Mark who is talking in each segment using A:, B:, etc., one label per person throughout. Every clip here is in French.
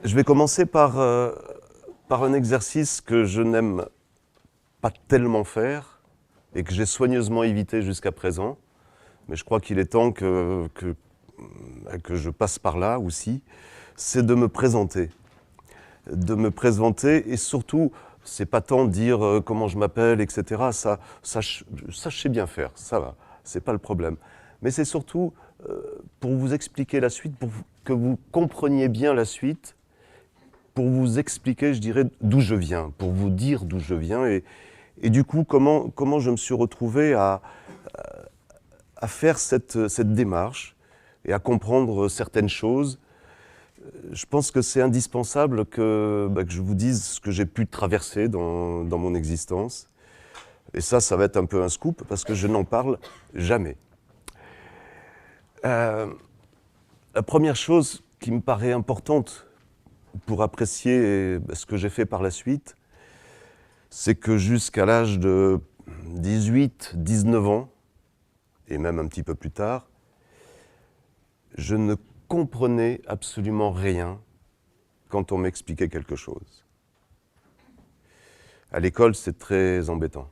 A: Je vais commencer par un exercice que je n'aime pas tellement faire et que j'ai soigneusement évité jusqu'à présent. Mais je crois qu'il est temps que je passe par là aussi. C'est de me présenter. De me présenter et surtout, c'est pas tant dire comment je m'appelle, etc. Ça, je sais bien faire, ça va, c'est pas le problème. Mais c'est surtout pour vous expliquer la suite, pour que vous compreniez bien la suite, pour vous expliquer, je dirais, d'où je viens, pour vous dire d'où je viens et du coup, comment je me suis retrouvé à faire cette démarche et à comprendre certaines choses. Je pense que c'est indispensable que je vous dise ce que j'ai pu traverser dans mon existence. Et ça va être un peu un scoop parce que je n'en parle jamais. La première chose qui me paraît importante pour apprécier ce que j'ai fait par la suite, c'est que jusqu'à l'âge de 18, 19 ans, et même un petit peu plus tard, je ne comprenais absolument rien quand on m'expliquait quelque chose. À l'école, c'est très embêtant.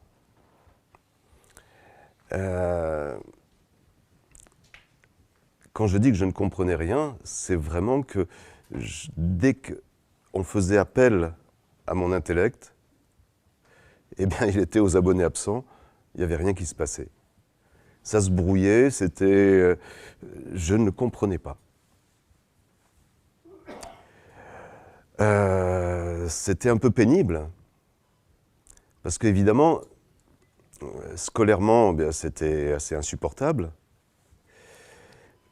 A: Quand je dis que je ne comprenais rien, c'est vraiment que dès qu'on faisait appel à mon intellect, eh bien, il était aux abonnés absents, il n'y avait rien qui se passait. Ça se brouillait, je ne comprenais pas. C'était un peu pénible, parce qu'évidemment, scolairement, c'était assez insupportable.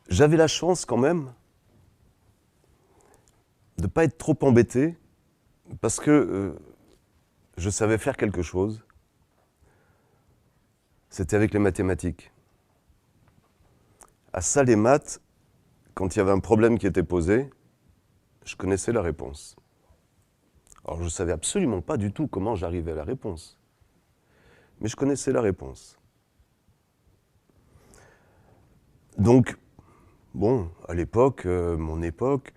A: J'avais la chance quand même de ne pas être trop embêté, parce que je savais faire quelque chose. C'était avec les mathématiques. À ça, les maths, quand il y avait un problème qui était posé, je connaissais la réponse. Alors je ne savais absolument pas du tout comment j'arrivais à la réponse. Mais je connaissais la réponse. Donc, bon, à l'époque, mon époque,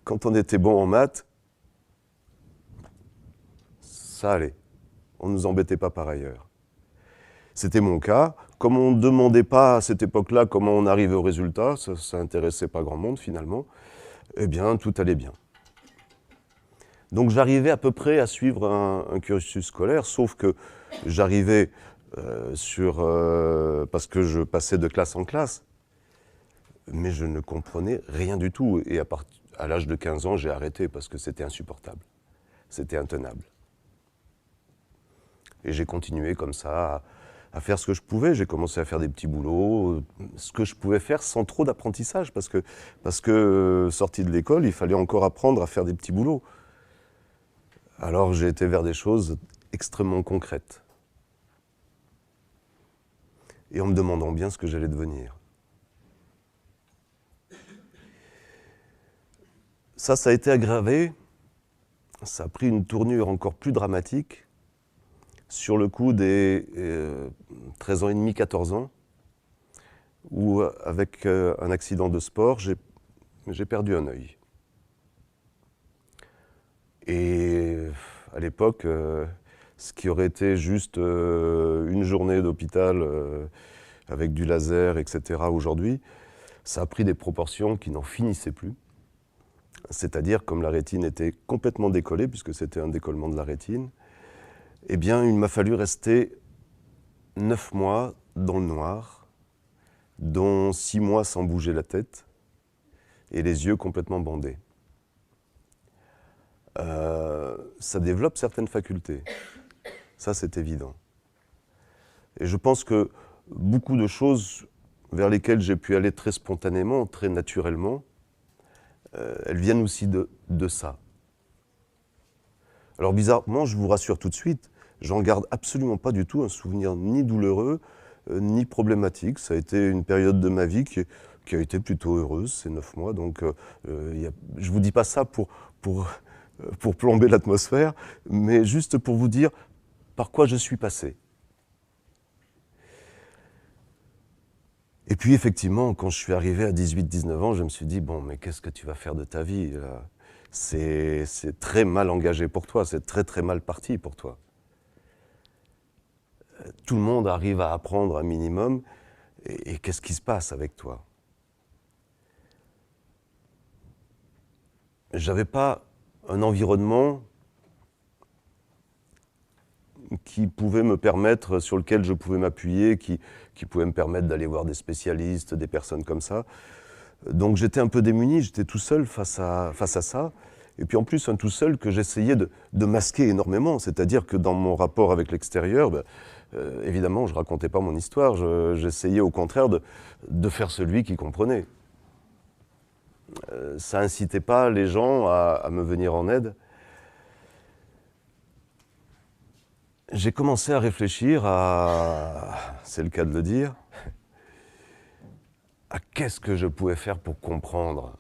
A: quand on était bon en maths, ça allait. On ne nous embêtait pas par ailleurs. C'était mon cas. Comme on ne demandait pas à cette époque-là comment on arrivait au résultat, ça n'intéressait pas grand monde finalement, eh bien tout allait bien. Donc j'arrivais à peu près à suivre un cursus scolaire, sauf que j'arrivais parce que je passais de classe en classe, mais je ne comprenais rien du tout. Et à l'âge de 15 ans, j'ai arrêté parce que c'était insupportable. C'était intenable. Et j'ai continué comme ça à faire ce que je pouvais. J'ai commencé à faire des petits boulots, ce que je pouvais faire sans trop d'apprentissage, parce que sorti de l'école, il fallait encore apprendre à faire des petits boulots. Alors j'ai été vers des choses extrêmement concrètes. Et en me demandant bien ce que j'allais devenir. Ça a été aggravé, ça a pris une tournure encore plus dramatique sur le coup des 13 ans et demi, 14 ans, où avec un accident de sport, j'ai perdu un œil. Et à l'époque, ce qui aurait été juste une journée d'hôpital avec du laser, etc. aujourd'hui, ça a pris des proportions qui n'en finissaient plus. C'est-à-dire, comme la rétine était complètement décollée, puisque c'était un décollement de la rétine, eh bien, il m'a fallu rester 9 mois dans le noir, dont 6 mois sans bouger la tête, et les yeux complètement bandés. Ça développe certaines facultés. Ça, c'est évident. Et je pense que beaucoup de choses vers lesquelles j'ai pu aller très spontanément, très naturellement, elles viennent aussi de ça. Alors bizarrement, je vous rassure tout de suite, j'en garde absolument pas du tout un souvenir ni douloureux, ni problématique. Ça a été une période de ma vie qui a été plutôt heureuse, ces 9 mois. Donc je vous dis pas ça pour plomber l'atmosphère, mais juste pour vous dire par quoi je suis passé. Et puis effectivement, quand je suis arrivé à 18-19 ans, je me suis dit, bon, mais qu'est-ce que tu vas faire de ta vie là? C'est très mal engagé pour toi, c'est très très mal parti pour toi. Tout le monde arrive à apprendre un minimum, et qu'est-ce qui se passe avec toi? J'avais pas un environnement qui pouvait me permettre, sur lequel je pouvais m'appuyer, qui pouvait me permettre d'aller voir des spécialistes, des personnes comme ça. Donc j'étais un peu démuni, j'étais tout seul face à ça. Et puis en plus, un tout seul que j'essayais de masquer énormément. C'est-à-dire que dans mon rapport avec l'extérieur, évidemment, je ne racontais pas mon histoire, j'essayais au contraire de faire celui qui comprenait. Ça incitait pas les gens à me venir en aide. J'ai commencé à réfléchir c'est le cas de le dire, à qu'est-ce que je pouvais faire pour comprendre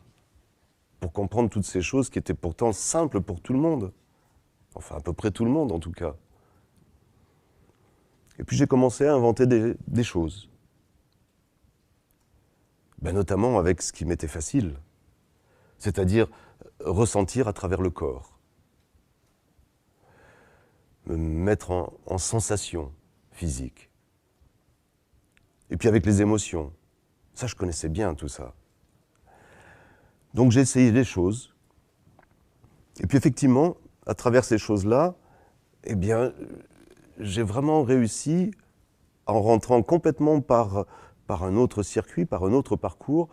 A: toutes ces choses qui étaient pourtant simples pour tout le monde. Enfin, à peu près tout le monde, en tout cas. Et puis j'ai commencé à inventer des choses. Notamment avec ce qui m'était facile, c'est-à-dire ressentir à travers le corps. Me mettre en sensation physique. Et puis avec les émotions. Ça, je connaissais bien tout ça. Donc j'ai essayé des choses. Et puis effectivement, à travers ces choses-là, eh bien, j'ai vraiment réussi, en rentrant complètement par un autre circuit, par un autre parcours,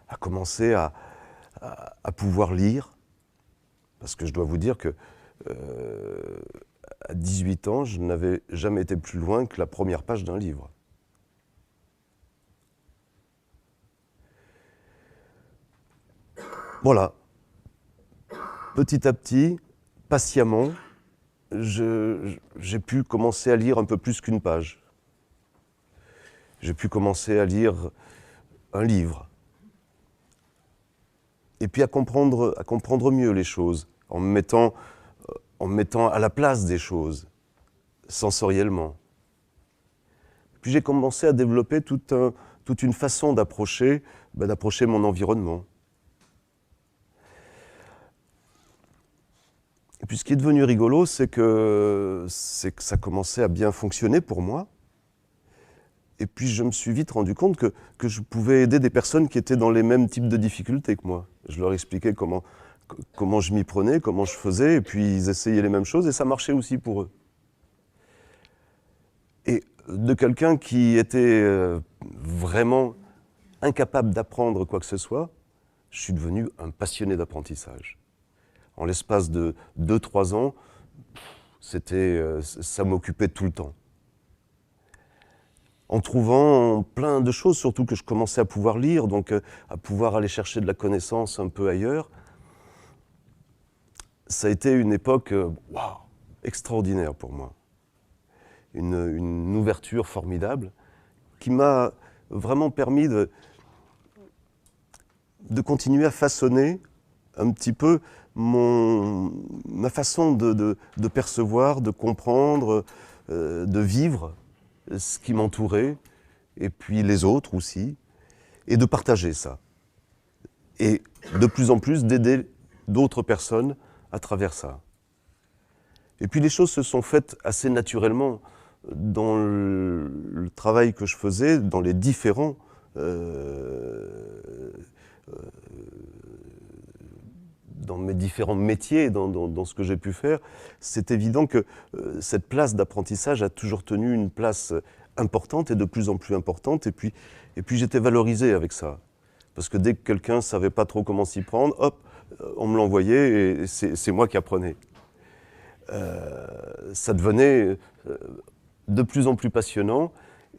A: à commencer à pouvoir lire. Parce que je dois vous dire que à 18 ans, je n'avais jamais été plus loin que la première page d'un livre. Voilà. Petit à petit, patiemment, j'ai pu commencer à lire un peu plus qu'une page. J'ai pu commencer à lire un livre. Et puis à comprendre mieux les choses, en me mettant à la place des choses, sensoriellement. Puis j'ai commencé à développer toute une façon d'approcher mon environnement. Et puis ce qui est devenu rigolo, c'est que ça commençait à bien fonctionner pour moi. Et puis je me suis vite rendu compte que je pouvais aider des personnes qui étaient dans les mêmes types de difficultés que moi. Je leur expliquais comment je m'y prenais, comment je faisais, et puis ils essayaient les mêmes choses, et ça marchait aussi pour eux. Et de quelqu'un qui était vraiment incapable d'apprendre quoi que ce soit, je suis devenu un passionné d'apprentissage. En l'espace de 2-3 ans, ça m'occupait tout le temps. En trouvant plein de choses, surtout que je commençais à pouvoir lire, donc à pouvoir aller chercher de la connaissance un peu ailleurs, ça a été une époque extraordinaire pour moi. Une ouverture formidable qui m'a vraiment permis de continuer à façonner un petit peu ma façon de percevoir, de comprendre, de vivre ce qui m'entourait, et puis les autres aussi, et de partager ça. Et de plus en plus d'aider d'autres personnes à travers ça. Et puis les choses se sont faites assez naturellement dans le travail que je faisais, dans les différents dans mes différents métiers, dans ce que j'ai pu faire. C'est évident que cette place d'apprentissage a toujours tenu une place importante et de plus en plus importante. Et puis j'étais valorisé avec ça. Parce que dès que quelqu'un ne savait pas trop comment s'y prendre, hop, on me l'envoyait et c'est moi qui apprenais. Ça devenait de plus en plus passionnant.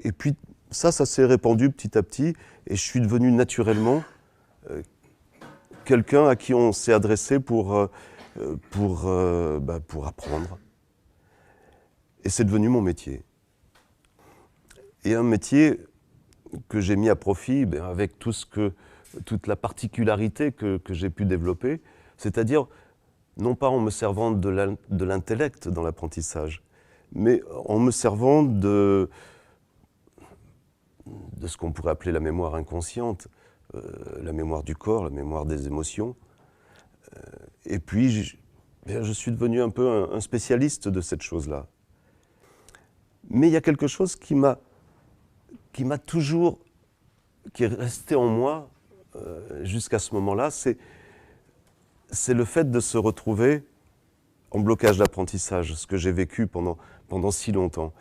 A: Et puis ça s'est répandu petit à petit. Et je suis devenu naturellement quelqu'un à qui on s'est adressé pour apprendre. Et c'est devenu mon métier. Et un métier que j'ai mis à profit avec toute la particularité que j'ai pu développer, c'est-à-dire non pas en me servant de l'intellect dans l'apprentissage, mais en me servant de de ce qu'on pourrait appeler la mémoire inconsciente, la mémoire du corps, la mémoire des émotions. Et puis, je suis devenu un peu un spécialiste de cette chose-là. Mais il y a quelque chose qui m'a toujours, qui est resté en moi jusqu'à ce moment-là, c'est le fait de se retrouver en blocage d'apprentissage, ce que j'ai vécu pendant si longtemps.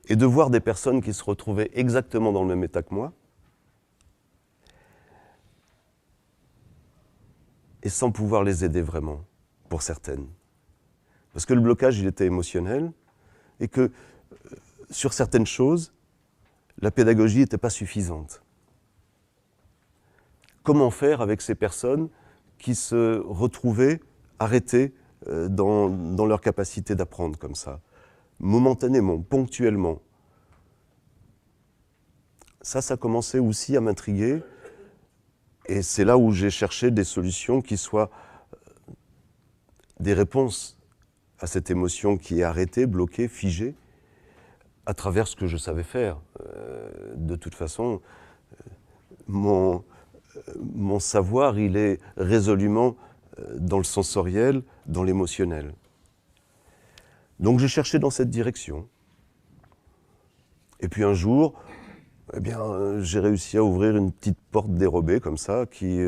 A: Et de voir des personnes qui se retrouvaient exactement dans le même état que moi, et sans pouvoir les aider vraiment, pour certaines. Parce que le blocage, il était émotionnel, et que sur certaines choses, la pédagogie n'était pas suffisante. Comment faire avec ces personnes qui se retrouvaient arrêtées dans leur capacité d'apprendre comme ça, momentanément, ponctuellement? Ça commençait aussi à m'intriguer, et c'est là où j'ai cherché des solutions qui soient des réponses à cette émotion qui est arrêtée, bloquée, figée, à travers ce que je savais faire. De toute façon, mon savoir, il est résolument dans le sensoriel, dans l'émotionnel. Donc j'ai cherché dans cette direction. Et puis un jour, eh bien, j'ai réussi à ouvrir une petite porte dérobée comme ça, qui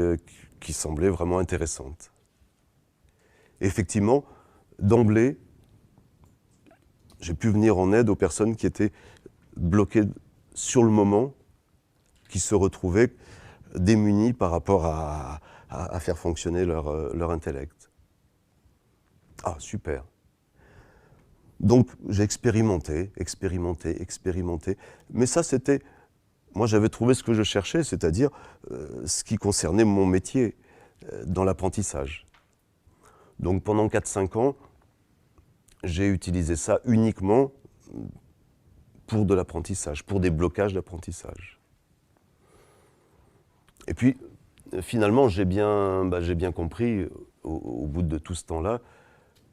A: semblait vraiment intéressante. Et effectivement, d'emblée, j'ai pu venir en aide aux personnes qui étaient bloquées sur le moment, qui se retrouvaient démunies par rapport à faire fonctionner leur intellect. Ah, super. Donc j'ai expérimenté. Mais ça, c'était... Moi, j'avais trouvé ce que je cherchais, c'est-à-dire ce qui concernait mon métier dans l'apprentissage. Donc pendant 4-5 ans, j'ai utilisé ça uniquement pour de l'apprentissage, pour des blocages d'apprentissage. Et puis, finalement, j'ai bien compris, au bout de tout ce temps-là,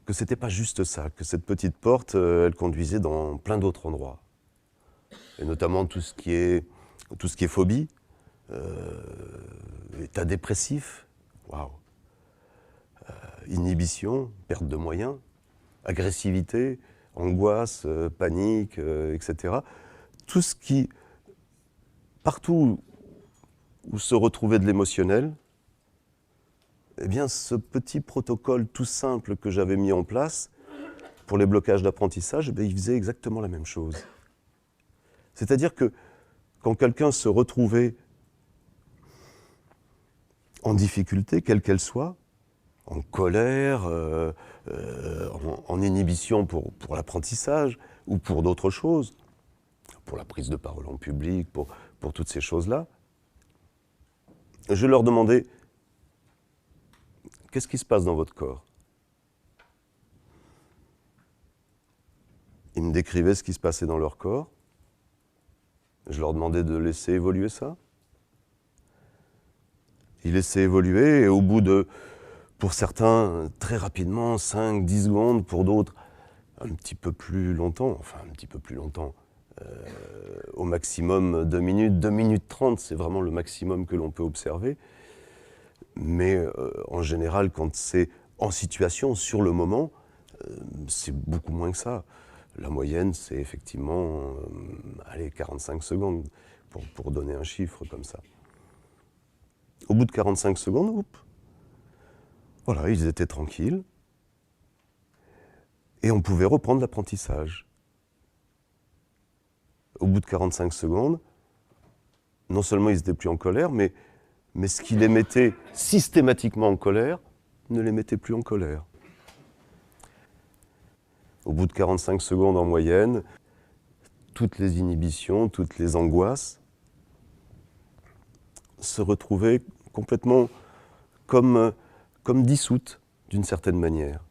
A: que ce n'était pas juste ça, que cette petite porte, elle conduisait dans plein d'autres endroits. Et notamment tout ce qui est phobie, état dépressif, waouh, inhibition, perte de moyens, agressivité, angoisse, panique, etc. Tout ce qui, partout où se retrouvait de l'émotionnel, eh bien, ce petit protocole tout simple que j'avais mis en place pour les blocages d'apprentissage, eh il faisait exactement la même chose. C'est-à-dire que quand quelqu'un se retrouvait en difficulté, quelle qu'elle soit, en colère, en inhibition pour l'apprentissage ou pour d'autres choses, pour la prise de parole en public, pour toutes ces choses-là, je leur demandais « Qu'est-ce qui se passe dans votre corps ?» Ils me décrivaient ce qui se passait dans leur corps. Je leur demandais de laisser évoluer ça. Ils laissaient évoluer et au bout de, pour certains, très rapidement, 5-10 secondes, pour d'autres, un petit peu plus longtemps, au maximum 2 minutes, 2 minutes 30, c'est vraiment le maximum que l'on peut observer. Mais en général, quand c'est en situation, sur le moment, c'est beaucoup moins que ça. La moyenne, c'est effectivement 45 secondes, pour donner un chiffre comme ça. Au bout de 45 secondes, voilà, ils étaient tranquilles. Et on pouvait reprendre l'apprentissage. Au bout de 45 secondes, non seulement ils n'étaient plus en colère, mais ce qui les mettait systématiquement en colère ne les mettait plus en colère. Au bout de 45 secondes en moyenne, toutes les inhibitions, toutes les angoisses se retrouvaient complètement comme dissoutes d'une certaine manière.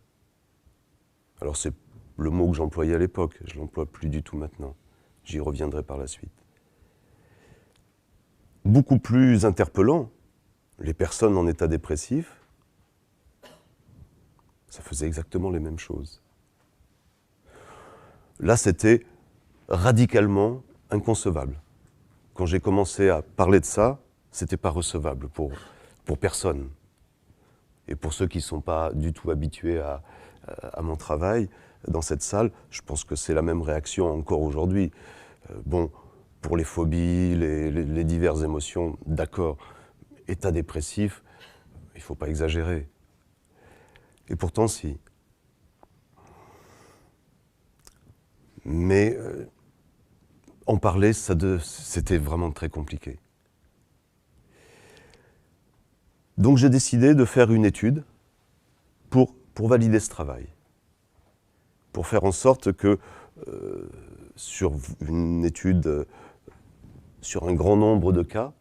A: Alors c'est le mot que j'employais à l'époque, je ne l'emploie plus du tout maintenant. J'y reviendrai par la suite. Beaucoup plus interpellant, les personnes en état dépressif, ça faisait exactement les mêmes choses. Là, c'était radicalement inconcevable quand j'ai commencé à parler de ça, c'était pas recevable pour personne. Et pour ceux qui ne sont pas du tout habitués à mon travail dans cette salle, je pense que c'est la même réaction encore aujourd'hui. Bon, pour les phobies, les diverses émotions, d'accord. État dépressif, il ne faut pas exagérer. Et pourtant, si. Mais en parler, c'était vraiment très compliqué. Donc j'ai décidé de faire une étude pour valider ce travail. Pour faire en sorte que sur une étude, sur un grand nombre de cas,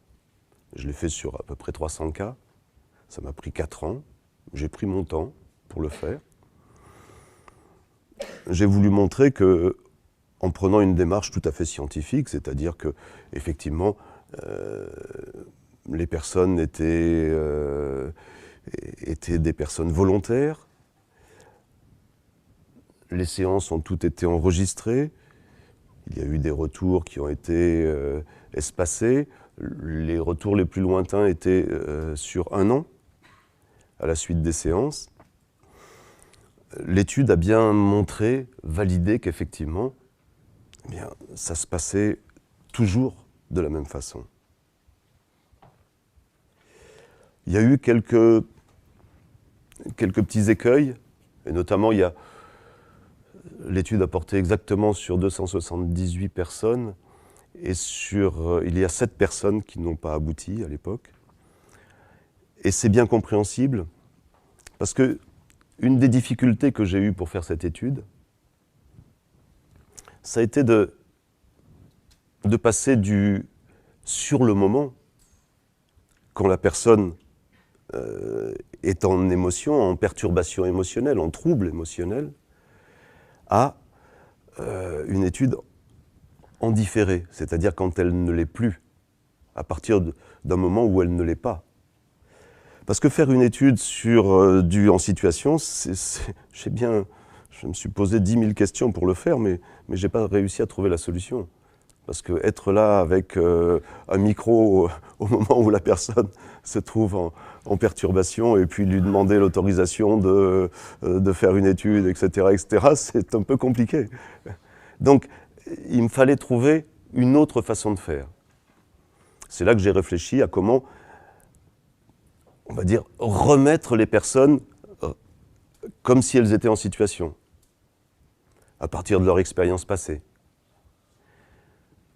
A: je l'ai fait sur à peu près 300 cas, ça m'a pris 4 ans, j'ai pris mon temps pour le faire. J'ai voulu montrer que, en prenant une démarche tout à fait scientifique, c'est-à-dire que, effectivement, les personnes étaient des personnes volontaires, les séances ont toutes été enregistrées, il y a eu des retours qui ont été espacés, les retours les plus lointains étaient sur 1 an, à la suite des séances. L'étude a bien montré, validé qu'effectivement, eh bien, ça se passait toujours de la même façon. Il y a eu quelques petits écueils, et notamment l'étude a porté exactement sur 278 personnes, et il y a 7 personnes qui n'ont pas abouti à l'époque. Et c'est bien compréhensible, parce que une des difficultés que j'ai eues pour faire cette étude, ça a été de passer sur le moment, quand la personne est en émotion, en perturbation émotionnelle, en trouble émotionnel, à une étude en différé, c'est-à-dire quand elle ne l'est plus, à partir d'un moment où elle ne l'est pas. Parce que faire une étude sur du en situation, je me suis posé 10 000 questions pour le faire, mais je n'ai pas réussi à trouver la solution. Parce qu'être là avec un micro au moment où la personne se trouve en perturbation et puis lui demander l'autorisation de faire une étude, etc., c'est un peu compliqué. Donc, il me fallait trouver une autre façon de faire. C'est là que j'ai réfléchi à comment, on va dire, remettre les personnes comme si elles étaient en situation, à partir de leur expérience passée.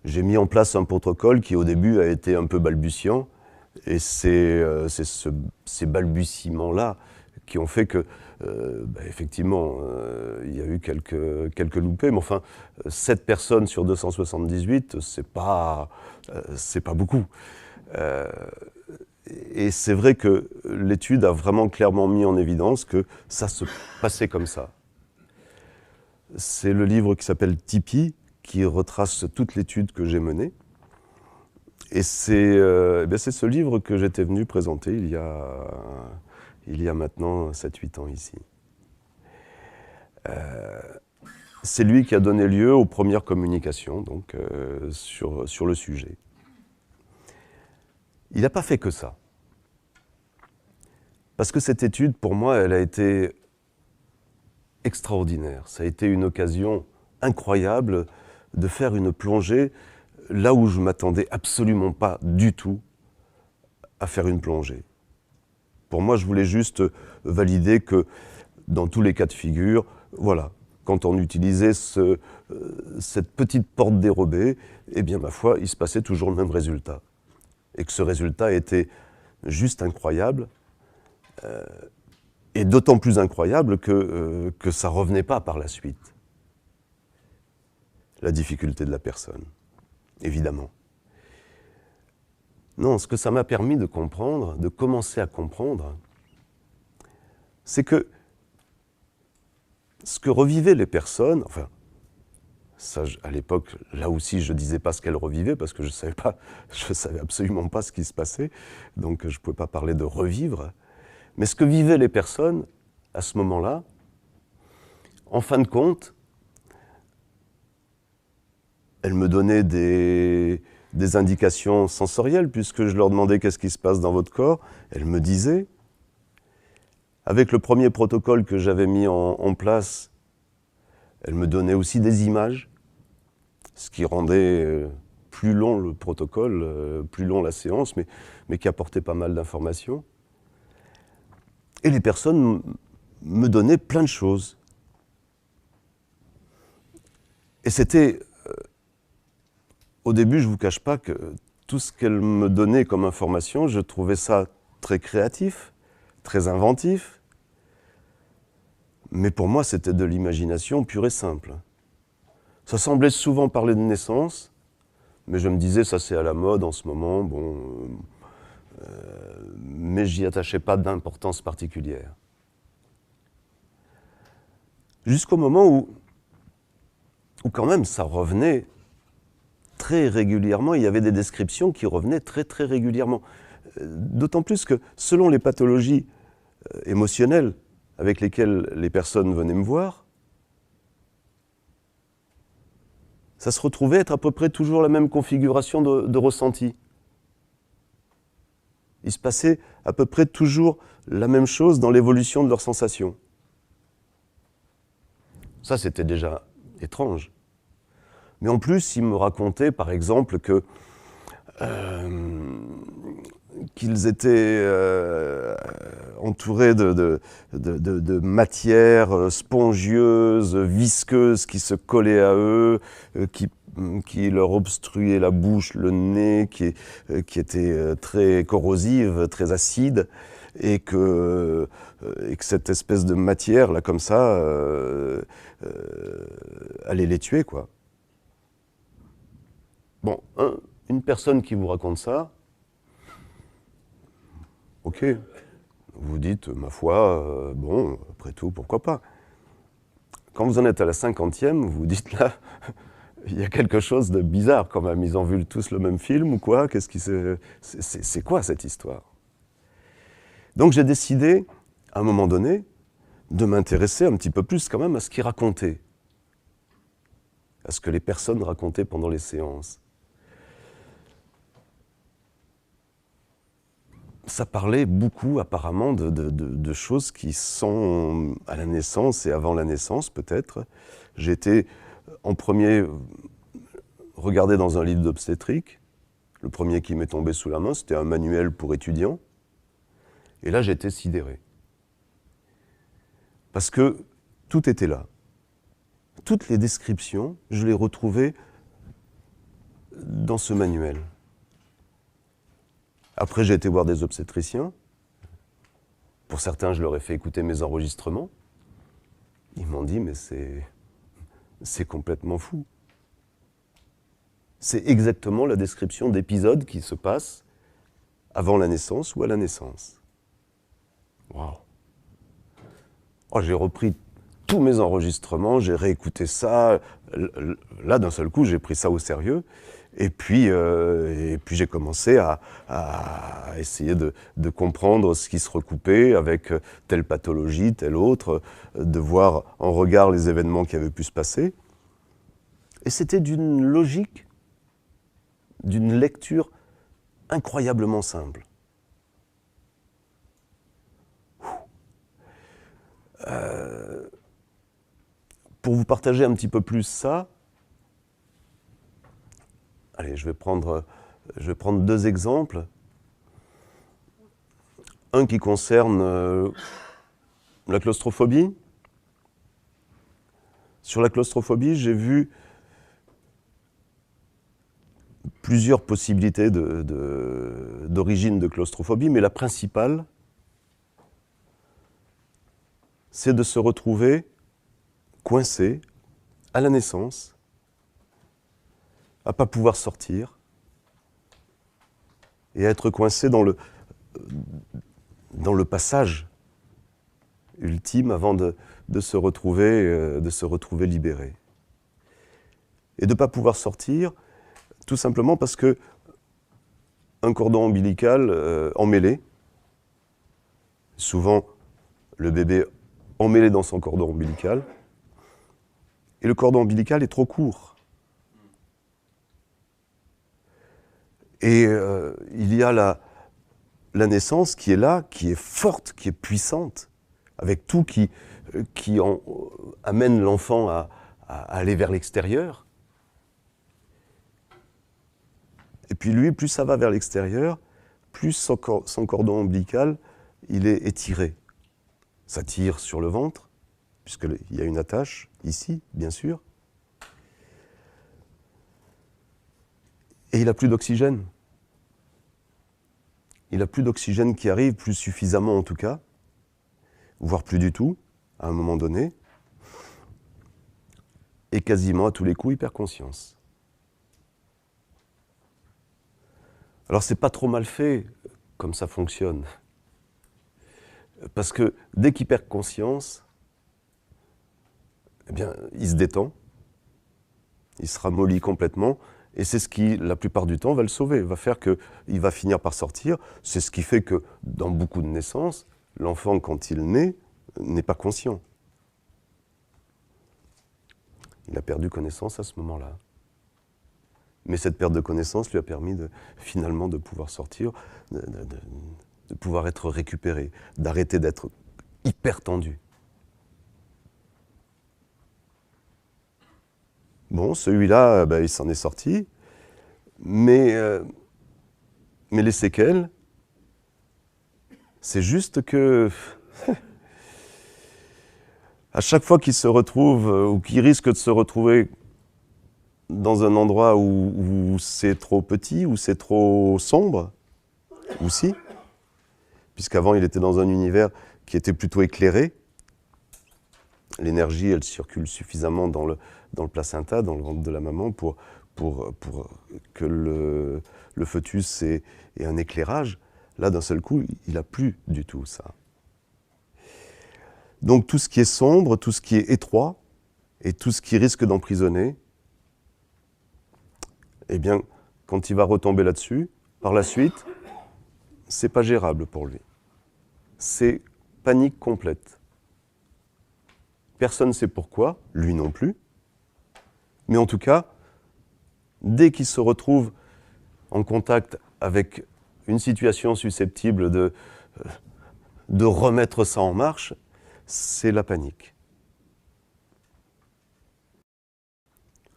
A: J'ai mis en place un protocole qui, au début, a été un peu balbutiant, et c'est ces balbutiements-là qui ont fait que, effectivement, il y a eu quelques loupés, mais enfin, 7 personnes sur 278, c'est pas beaucoup. Et c'est vrai que l'étude a vraiment clairement mis en évidence que ça se passait comme ça. C'est le livre qui s'appelle Tipeee, qui retrace toute l'étude que j'ai menée. Et c'est ce livre que j'étais venu présenter il y a maintenant 7-8 ans ici. C'est lui qui a donné lieu aux premières communications donc, sur le sujet. Il n'a pas fait que ça. Parce que cette étude, pour moi, elle a été extraordinaire. Ça a été une occasion incroyable de faire une plongée là où je ne m'attendais absolument pas du tout à faire une plongée. Pour moi, je voulais juste valider que dans tous les cas de figure, voilà, quand on utilisait cette petite porte dérobée, eh bien, ma foi, il se passait toujours le même résultat. Et que ce résultat était juste incroyable, et d'autant plus incroyable que ça ne revenait pas par la suite. La difficulté de la personne, évidemment. Non, ce que ça m'a permis de comprendre, de commencer à comprendre, c'est que ce que revivaient les personnes, enfin, ça, à l'époque, là aussi, je ne disais pas ce qu'elles revivaient parce que je savais absolument pas ce qui se passait, donc je ne pouvais pas parler de revivre. Mais ce que vivaient les personnes, à ce moment-là, en fin de compte, elles me donnaient des des indications sensorielles, puisque je leur demandais qu'est-ce qui se passe dans votre corps. Elles me disaient. Avec le premier protocole que j'avais mis en place, elles me donnaient aussi des images, ce qui rendait plus long le protocole, plus long la séance, mais qui apportait pas mal d'informations. Et les personnes me donnaient plein de choses. Et c'était, au début, je ne vous cache pas que tout ce qu'elles me donnaient comme information, je trouvais ça très créatif, très inventif. Mais pour moi, c'était de l'imagination pure et simple. Ça semblait souvent parler de naissance, mais je me disais, ça c'est à la mode en ce moment, bon, mais j'y attachais pas d'importance particulière. Jusqu'au moment où quand même ça revenait très régulièrement, il y avait des descriptions qui revenaient très très régulièrement. D'autant plus que selon les pathologies émotionnelles avec lesquelles les personnes venaient me voir, ça se retrouvait être à peu près toujours la même configuration de ressenti. Il se passait à peu près toujours la même chose dans l'évolution de leurs sensations. Ça, c'était déjà étrange. Mais en plus, ils me racontaient, par exemple, qu'ils étaient entourés de matières spongieuses, visqueuses qui se collaient à eux, qui leur obstruaient la bouche, le nez, qui étaient très corrosives, très acides, et que cette espèce de matière, là, comme ça, allait les tuer, quoi. Bon, une personne qui vous raconte ça, ok, vous dites, ma foi, bon, après tout, pourquoi pas. Quand vous en êtes à la 50e, vous dites là, il y a quelque chose de bizarre quand même. Ils ont vu tous le même film ou quoi? C'est quoi cette histoire? Donc j'ai décidé, à un moment donné, de m'intéresser un petit peu plus quand même à ce qu'ils racontaient, à ce que les personnes racontaient pendant les séances. Ça parlait beaucoup apparemment de choses qui sont à la naissance et avant la naissance peut-être. J'ai été en premier regardé dans un livre d'obstétrique. Le premier qui m'est tombé sous la main, c'était un manuel pour étudiants. Et là, j'étais sidéré. Parce que tout était là. Toutes les descriptions, je les retrouvais dans ce manuel. Après, j'ai été voir des obstétriciens. Pour certains, je leur ai fait écouter mes enregistrements. Ils m'ont dit, mais c'est complètement fou. C'est exactement la description d'épisodes qui se passent avant la naissance ou à la naissance. Waouh! Oh, j'ai repris tous mes enregistrements, j'ai réécouté ça. Là, d'un seul coup, j'ai pris ça au sérieux. Et puis j'ai commencé à essayer de comprendre ce qui se recoupait avec telle pathologie, telle autre, de voir en regard les événements qui avaient pu se passer. Et c'était d'une logique, d'une lecture incroyablement simple. Pour vous partager un petit peu plus ça, allez, je vais prendre deux exemples. Un qui concerne la claustrophobie. Sur la claustrophobie, j'ai vu plusieurs possibilités d'origine de claustrophobie, mais la principale, c'est de se retrouver coincé à la naissance, à ne pas pouvoir sortir, et à être coincé dans le passage ultime avant de se retrouver libéré. Et de ne pas pouvoir sortir, tout simplement parce que un cordon ombilical emmêlé, souvent le bébé emmêlé dans son cordon ombilical, et le cordon ombilical est trop court. Et il y a la naissance qui est là, qui est forte, qui est puissante, avec tout qui amène l'enfant à aller vers l'extérieur. Et puis lui, plus ça va vers l'extérieur, plus son cordon ombilical, il est étiré. Ça tire sur le ventre, puisqu'il y a une attache, ici, bien sûr. Et il n'a plus d'oxygène. Il n'a plus d'oxygène qui arrive, plus suffisamment en tout cas, voire plus du tout, à un moment donné. Et quasiment à tous les coups, il perd conscience. Alors c'est pas trop mal fait comme ça fonctionne. Parce que dès qu'il perd conscience, eh bien, il se détend, il se ramollit complètement, et c'est ce qui, la plupart du temps, va le sauver, va faire qu'il va finir par sortir. C'est ce qui fait que, dans beaucoup de naissances, l'enfant, quand il naît, n'est pas conscient. Il a perdu connaissance à ce moment-là. Mais cette perte de connaissance lui a permis finalement de pouvoir sortir, de pouvoir être récupéré, d'arrêter d'être hyper tendu. Bon, celui-là, il s'en est sorti, mais les séquelles, c'est juste que à chaque fois qu'il se retrouve, ou qu'il risque de se retrouver dans un endroit où c'est trop petit, où c'est trop sombre, aussi, puisqu'avant il était dans un univers qui était plutôt éclairé, l'énergie, elle circule suffisamment dans le placenta, dans le ventre de la maman, pour que le fœtus ait un éclairage. Là, d'un seul coup, il n'a plus du tout ça. Donc tout ce qui est sombre, tout ce qui est étroit, et tout ce qui risque d'emprisonner, eh bien, quand il va retomber là-dessus, par la suite, c'est pas gérable pour lui. C'est panique complète. Personne ne sait pourquoi, lui non plus. Mais en tout cas, dès qu'il se retrouve en contact avec une situation susceptible de remettre ça en marche, c'est la panique.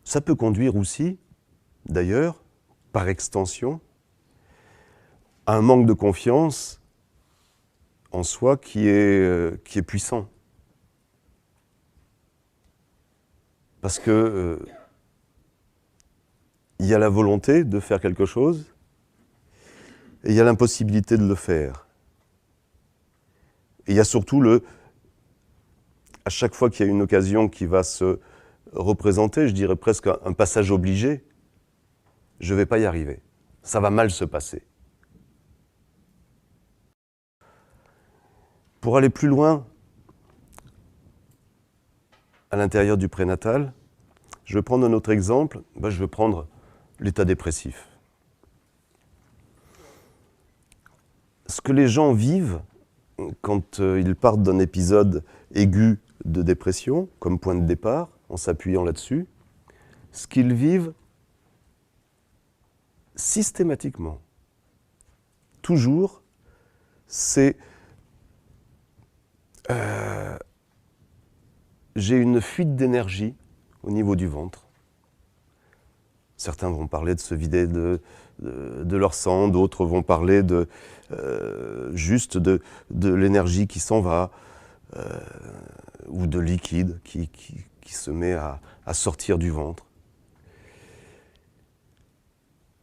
A: Ça peut conduire aussi, d'ailleurs, par extension, à un manque de confiance en soi qui est puissant. Parce que il y a la volonté de faire quelque chose et il y a l'impossibilité de le faire. Et il y a surtout à chaque fois qu'il y a une occasion qui va se représenter, je dirais presque un passage obligé, je ne vais pas y arriver. Ça va mal se passer. Pour aller plus loin, à l'intérieur du prénatal, je vais prendre un autre exemple, je vais prendre l'état dépressif. Ce que les gens vivent quand ils partent d'un épisode aigu de dépression, comme point de départ, en s'appuyant là-dessus, ce qu'ils vivent systématiquement, toujours, c'est j'ai une fuite d'énergie au niveau du ventre. Certains vont parler de se vider de leur sang, d'autres vont parler juste de l'énergie qui s'en va, ou de liquide qui se met à sortir du ventre.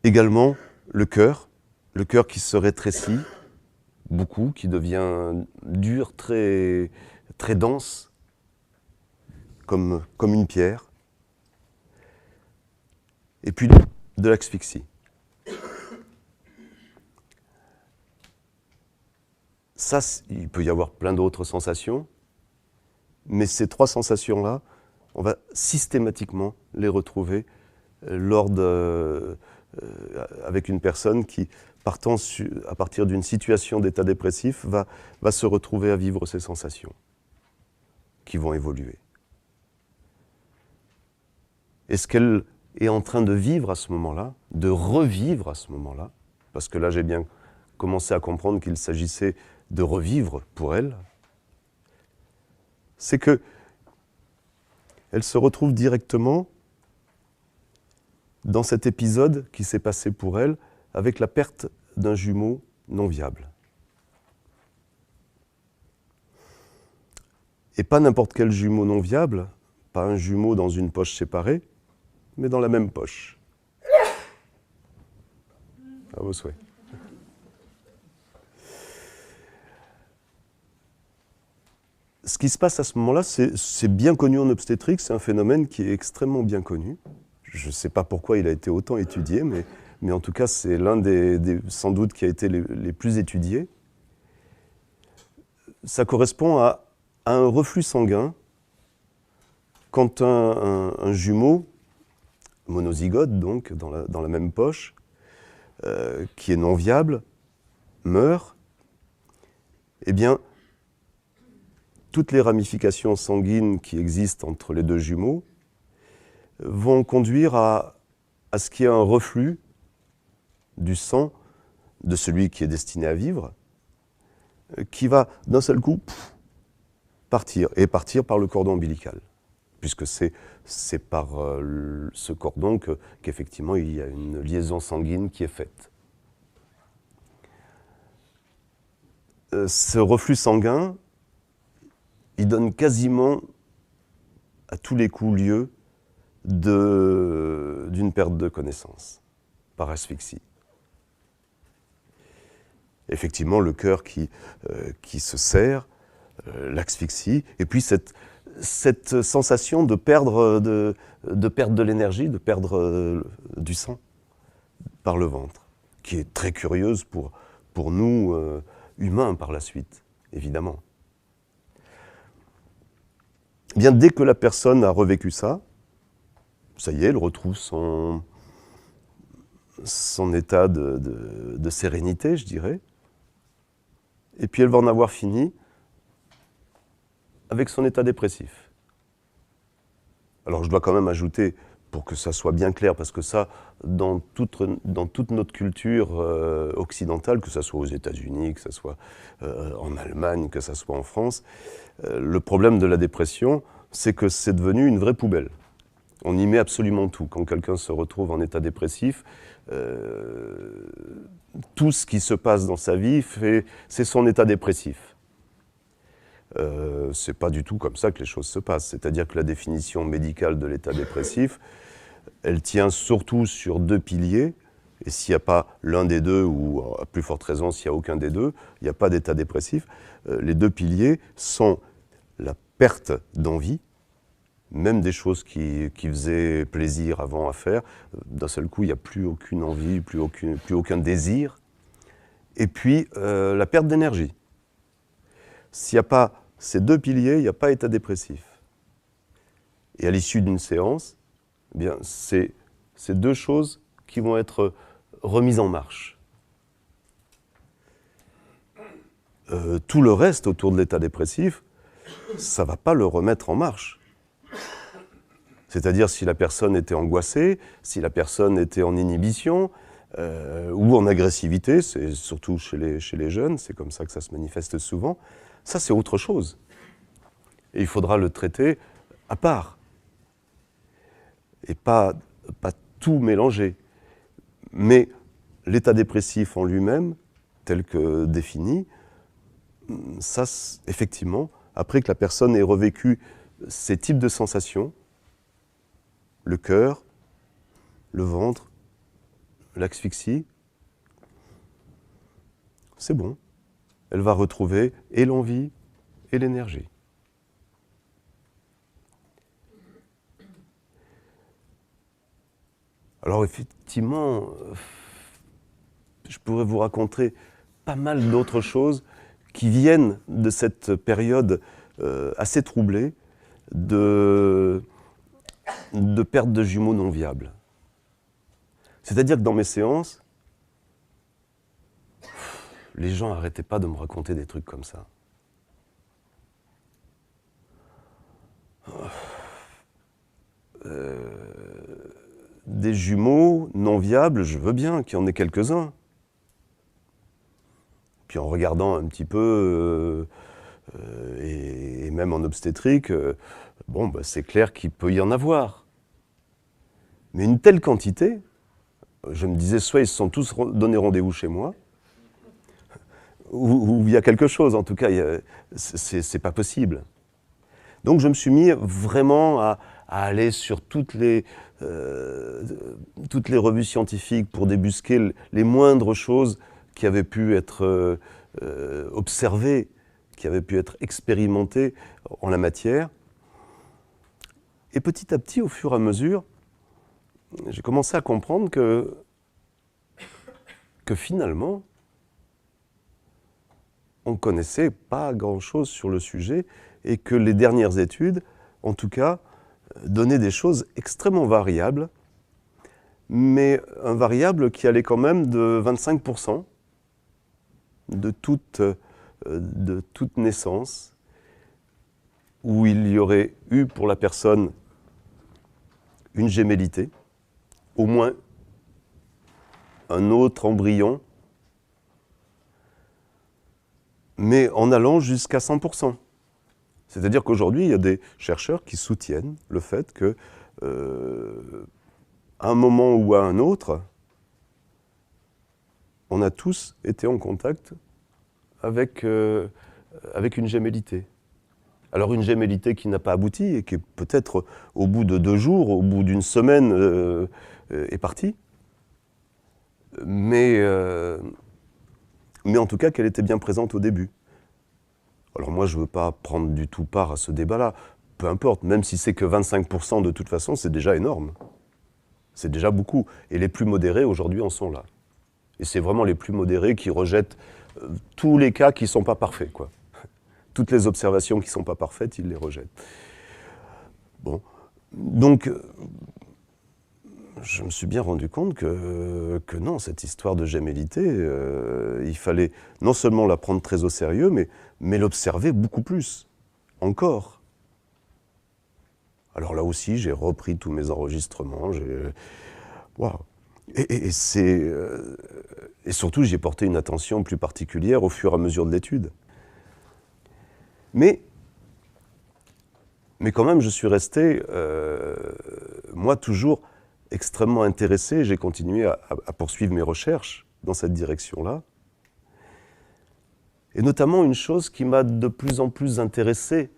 A: Également, le cœur qui se rétrécit beaucoup, qui devient dur, très, très dense, comme une pierre. Et puis de l'asphyxie. Ça, il peut y avoir plein d'autres sensations, mais ces trois sensations-là, on va systématiquement les retrouver avec une personne qui, partant à partir d'une situation d'état dépressif, va se retrouver à vivre ces sensations qui vont évoluer. Et ce qu'elles est en train de vivre à ce moment-là, de revivre à ce moment-là, parce que là j'ai bien commencé à comprendre qu'il s'agissait de revivre pour elle, c'est que elle se retrouve directement dans cet épisode qui s'est passé pour elle avec la perte d'un jumeau non viable. Et pas n'importe quel jumeau non viable, pas un jumeau dans une poche séparée, mais dans la même poche. À vos souhaits. Ce qui se passe à ce moment-là, c'est bien connu en obstétrique, c'est un phénomène qui est extrêmement bien connu. Je ne sais pas pourquoi il a été autant étudié, mais en tout cas, c'est l'un des sans doute qui a été les plus étudiés. Ça correspond à un reflux sanguin quand un jumeau, monozygote donc, dans la même poche, qui est non viable, meurt, eh bien, toutes les ramifications sanguines qui existent entre les deux jumeaux vont conduire à ce qu'il y ait un reflux du sang de celui qui est destiné à vivre, qui va d'un seul coup partir, et partir par le cordon ombilical, puisque c'est par ce cordon qu'effectivement il y a une liaison sanguine qui est faite. Ce reflux sanguin, il donne quasiment à tous les coups lieu d'une perte de connaissance par asphyxie. Effectivement, le cœur qui se serre, l'asphyxie, et puis cette sensation de perdre de l'énergie, de perdre du sang par le ventre, qui est très curieuse pour nous, humains, par la suite, évidemment. Bien, dès que la personne a revécu ça y est, elle retrouve son état de sérénité, je dirais. Et puis elle va en avoir fini avec son état dépressif. Alors je dois quand même ajouter, pour que ça soit bien clair, parce que ça, dans toute notre culture occidentale, que ce soit aux États-Unis, que ce soit en Allemagne, que ce soit en France, le problème de la dépression, c'est que c'est devenu une vraie poubelle. On y met absolument tout. Quand quelqu'un se retrouve en état dépressif, tout ce qui se passe dans sa vie, c'est son état dépressif. C'est pas du tout comme ça que les choses se passent. C'est-à-dire que la définition médicale de l'état dépressif, elle tient surtout sur deux piliers. Et s'il n'y a pas l'un des deux, ou à plus forte raison s'il n'y a aucun des deux, il n'y a pas d'état dépressif. Les deux piliers sont la perte d'envie, même des choses qui faisaient plaisir avant à faire, d'un seul coup, il n'y a plus aucune envie, plus aucun désir. Et puis, la perte d'énergie. S'il n'y a pas ces deux piliers, il n'y a pas état dépressif. Et à l'issue d'une séance, eh bien, c'est ces deux choses qui vont être remises en marche. Tout le reste autour de l'état dépressif, ça ne va pas le remettre en marche. C'est-à-dire si la personne était angoissée, si la personne était en inhibition ou en agressivité, c'est surtout chez les jeunes, c'est comme ça que ça se manifeste souvent, ça c'est autre chose. Et il faudra le traiter à part. Et pas tout mélanger. Mais l'état dépressif en lui-même, tel que défini, ça, effectivement, après que la personne ait revécu ces types de sensations, le cœur, le ventre, l'asphyxie, c'est bon. Elle va retrouver et l'envie et l'énergie. Alors effectivement, je pourrais vous raconter pas mal d'autres choses qui viennent de cette période assez troublée de perte de jumeaux non viables. C'est-à-dire que dans mes séances, les gens n'arrêtaient pas de me raconter des trucs comme ça. des jumeaux non viables, je veux bien qu'il y en ait quelques-uns. Puis en regardant un petit peu, et même en obstétrique, bon, bah, c'est clair qu'il peut y en avoir. Mais une telle quantité, je me disais, soit ils se sont tous donné rendez-vous chez moi, ou il y a quelque chose, en tout cas, c'est pas possible. Donc je me suis mis vraiment à aller sur toutes les revues scientifiques pour débusquer les moindres choses qui avaient pu être observées, qui avaient pu être expérimentées en la matière. Et petit à petit, au fur et à mesure, j'ai commencé à comprendre que finalement, on ne connaissait pas grand-chose sur le sujet et que les dernières études, en tout cas, donnaient des choses extrêmement variables, mais un variable qui allait quand même de 25% de toute naissance, où il y aurait eu pour la personne une gémellité, au moins un autre embryon, mais en allant jusqu'à 100%. C'est-à-dire qu'aujourd'hui, il y a des chercheurs qui soutiennent le fait que, à un moment ou à un autre, on a tous été en contact avec une gémellité. Alors une gémellité qui n'a pas abouti et qui peut-être au bout de 2 jours, au bout d'une semaine, est partie. Mais en tout cas qu'elle était bien présente au début. Alors moi je ne veux pas prendre du tout part à ce débat-là, peu importe, même si c'est que 25% de toute façon, c'est déjà énorme. C'est déjà beaucoup. Et les plus modérés aujourd'hui en sont là. Et c'est vraiment les plus modérés qui rejettent tous les cas qui ne sont pas parfaits, quoi. Toutes les observations qui ne sont pas parfaites, ils les rejettent. Bon. Donc, je me suis bien rendu compte que non, cette histoire de gémellité, il fallait non seulement la prendre très au sérieux, mais l'observer beaucoup plus, encore. Alors là aussi, j'ai repris tous mes enregistrements, waouh. Et surtout, j'y ai porté une attention plus particulière au fur et à mesure de l'étude. Mais quand même, je suis resté, moi, toujours extrêmement intéressé. J'ai continué à poursuivre mes recherches dans cette direction-là. Et notamment, une chose qui m'a de plus en plus intéressé,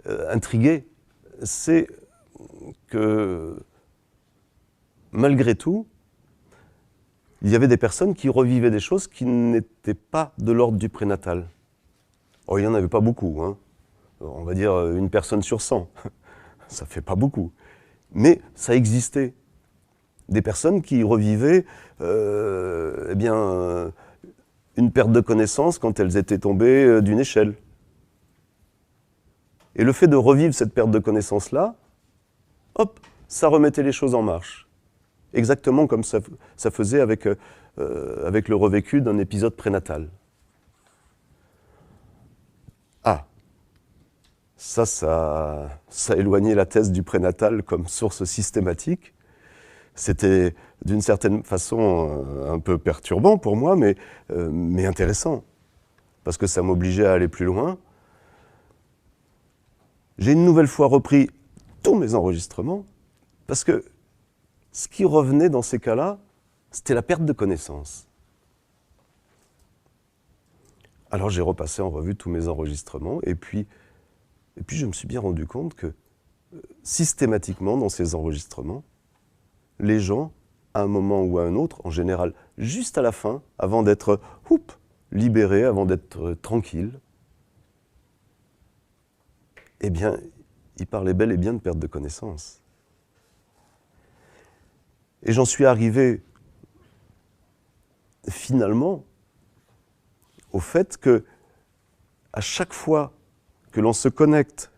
A: intrigué, c'est que, malgré tout, il y avait des personnes qui revivaient des choses qui n'étaient pas de l'ordre du prénatal. Oh, il n'y en avait pas beaucoup, hein. On va dire une personne sur 100. Ça fait pas beaucoup. Mais ça existait. Des personnes qui revivaient eh bien, une perte de connaissance quand elles étaient tombées d'une échelle. Et le fait de revivre cette perte de connaissance-là, hop, ça remettait les choses en marche. Exactement comme ça faisait avec le revécu d'un épisode prénatal. Ah, ça éloignait la thèse du prénatal comme source systématique. C'était d'une certaine façon un peu perturbant pour moi, mais intéressant, parce que ça m'obligeait à aller plus loin. J'ai une nouvelle fois repris tous mes enregistrements, parce que ce qui revenait dans ces cas-là, c'était la perte de connaissance. Alors j'ai repassé en revue tous mes enregistrements, et puis je me suis bien rendu compte que systématiquement dans ces enregistrements, les gens, à un moment ou à un autre, en général juste à la fin, avant d'être libérés, avant d'être tranquilles, eh bien, ils parlaient bel et bien de perte de connaissance. Et j'en suis arrivé finalement au fait que à chaque fois que l'on se connecte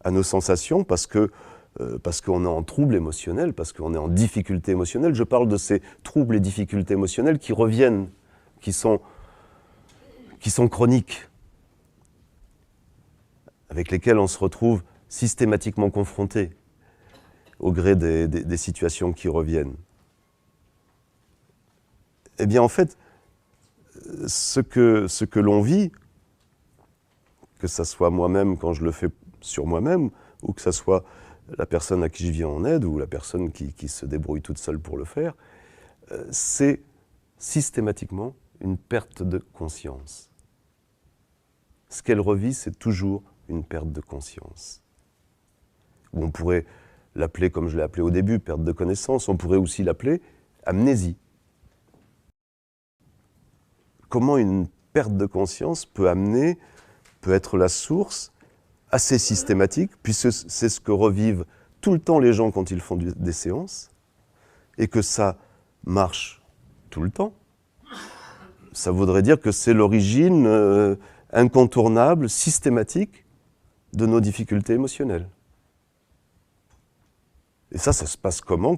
A: à nos sensations, parce qu'on est en trouble émotionnel, parce qu'on est en difficulté émotionnelle, je parle de ces troubles et difficultés émotionnelles qui reviennent, qui sont chroniques, avec lesquels on se retrouve systématiquement confronté. au gré des situations qui reviennent. Eh bien, en fait, ce que l'on vit, que ce soit moi-même quand je le fais sur moi-même, ou que ce soit la personne à qui je viens en aide, ou la personne qui se débrouille toute seule pour le faire, c'est systématiquement une perte de conscience. Ce qu'elle revit, c'est toujours une perte de conscience. Ou on pourrait l'appeler, comme je l'ai appelé au début, perte de connaissance, on pourrait aussi l'appeler amnésie. Comment une perte de conscience peut être la source assez systématique, puisque c'est ce que revivent tout le temps les gens quand ils font des séances, et que ça marche tout le temps. Ça voudrait dire que c'est l'origine incontournable, systématique de nos difficultés émotionnelles. Et ça se passe comment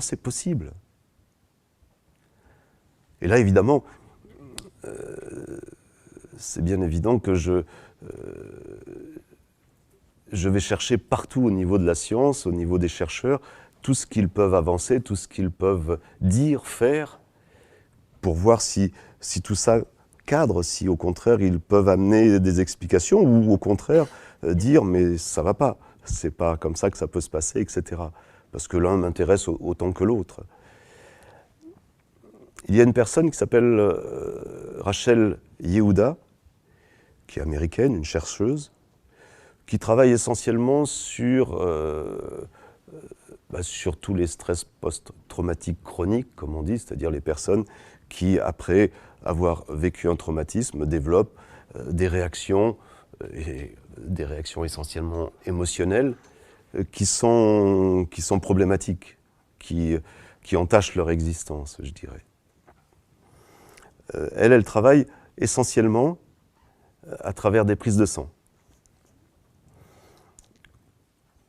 A: c'est possible? Et là, évidemment, c'est bien évident que je vais chercher partout au niveau de la science, au niveau des chercheurs, tout ce qu'ils peuvent avancer, tout ce qu'ils peuvent dire, faire, pour voir si tout ça cadre, si au contraire ils peuvent amener des explications, ou au contraire dire mais ça va pas, c'est pas comme ça que ça peut se passer, etc. Parce que l'un m'intéresse autant que l'autre. Il y a une personne qui s'appelle Rachel Yehuda, qui est américaine, une chercheuse, qui travaille essentiellement sur tous les stress post-traumatiques chroniques, comme on dit, c'est-à-dire les personnes qui, après avoir vécu un traumatisme, développent des réactions essentiellement émotionnelles, qui sont problématiques, qui entachent leur existence, je dirais. Elle travaille essentiellement à travers des prises de sang.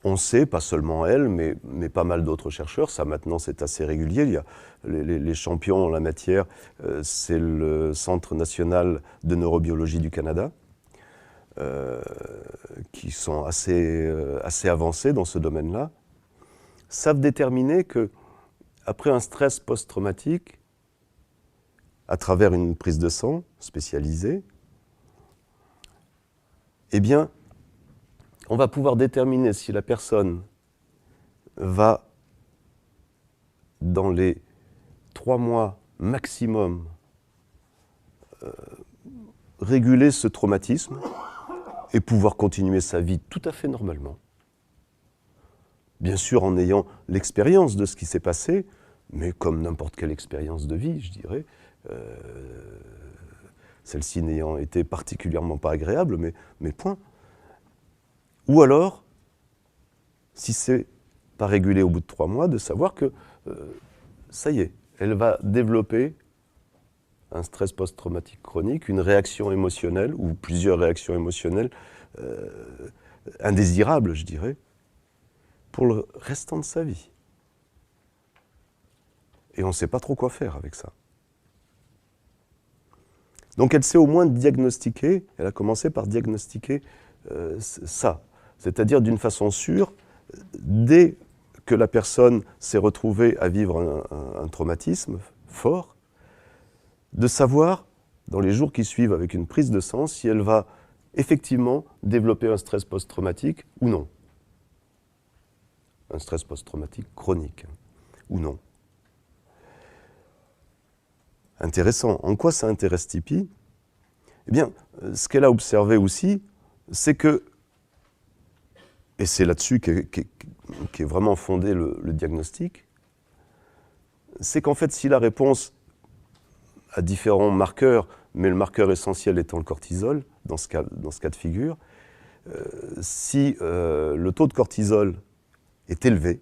A: On sait, pas seulement elle, mais pas mal d'autres chercheurs, ça maintenant c'est assez régulier, il y a les champions en la matière, c'est le Centre national de neurobiologie du Canada, qui sont assez avancés dans ce domaine-là, savent déterminer que après un stress post-traumatique, à travers une prise de sang spécialisée, eh bien, on va pouvoir déterminer si la personne va, dans les 3 mois maximum, réguler ce traumatisme et pouvoir continuer sa vie tout à fait normalement. Bien sûr, en ayant l'expérience de ce qui s'est passé, mais comme n'importe quelle expérience de vie, je dirais, celle-ci n'ayant été particulièrement pas agréable, mais point. Ou alors, si c'est pas régulé au bout de 3 mois, de savoir que ça y est, elle va développer un stress post-traumatique chronique, une réaction émotionnelle, ou plusieurs réactions émotionnelles indésirables, je dirais, pour le restant de sa vie. Et on ne sait pas trop quoi faire avec ça. Donc elle s'est au moins diagnostiquer, elle a commencé par diagnostiquer ça. C'est-à-dire d'une façon sûre, dès que la personne s'est retrouvée à vivre un traumatisme fort, de savoir, dans les jours qui suivent avec une prise de sang, si elle va effectivement développer un stress post-traumatique ou non. Un stress post-traumatique chronique, ou non. Intéressant. En quoi ça intéresse Tipi? Eh bien, ce qu'elle a observé aussi, c'est que, et c'est là-dessus qu'est vraiment fondé le diagnostic, c'est qu'en fait, si la réponse à différents marqueurs, mais le marqueur essentiel étant le cortisol, dans ce cas de figure, si le taux de cortisol est élevé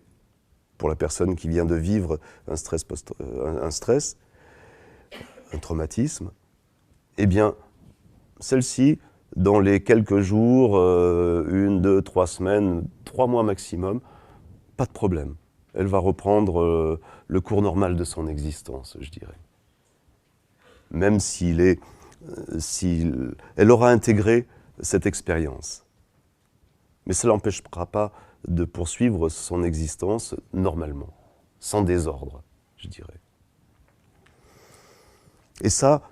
A: pour la personne qui vient de vivre un traumatisme, eh bien, celle-ci, dans les quelques jours, 1, 2, 3 semaines, 3 mois maximum, pas de problème. Elle va reprendre le cours normal de son existence, je dirais. Même elle aura intégré cette expérience. Mais ça ne l'empêchera pas de poursuivre son existence normalement, sans désordre, je dirais. Et ça,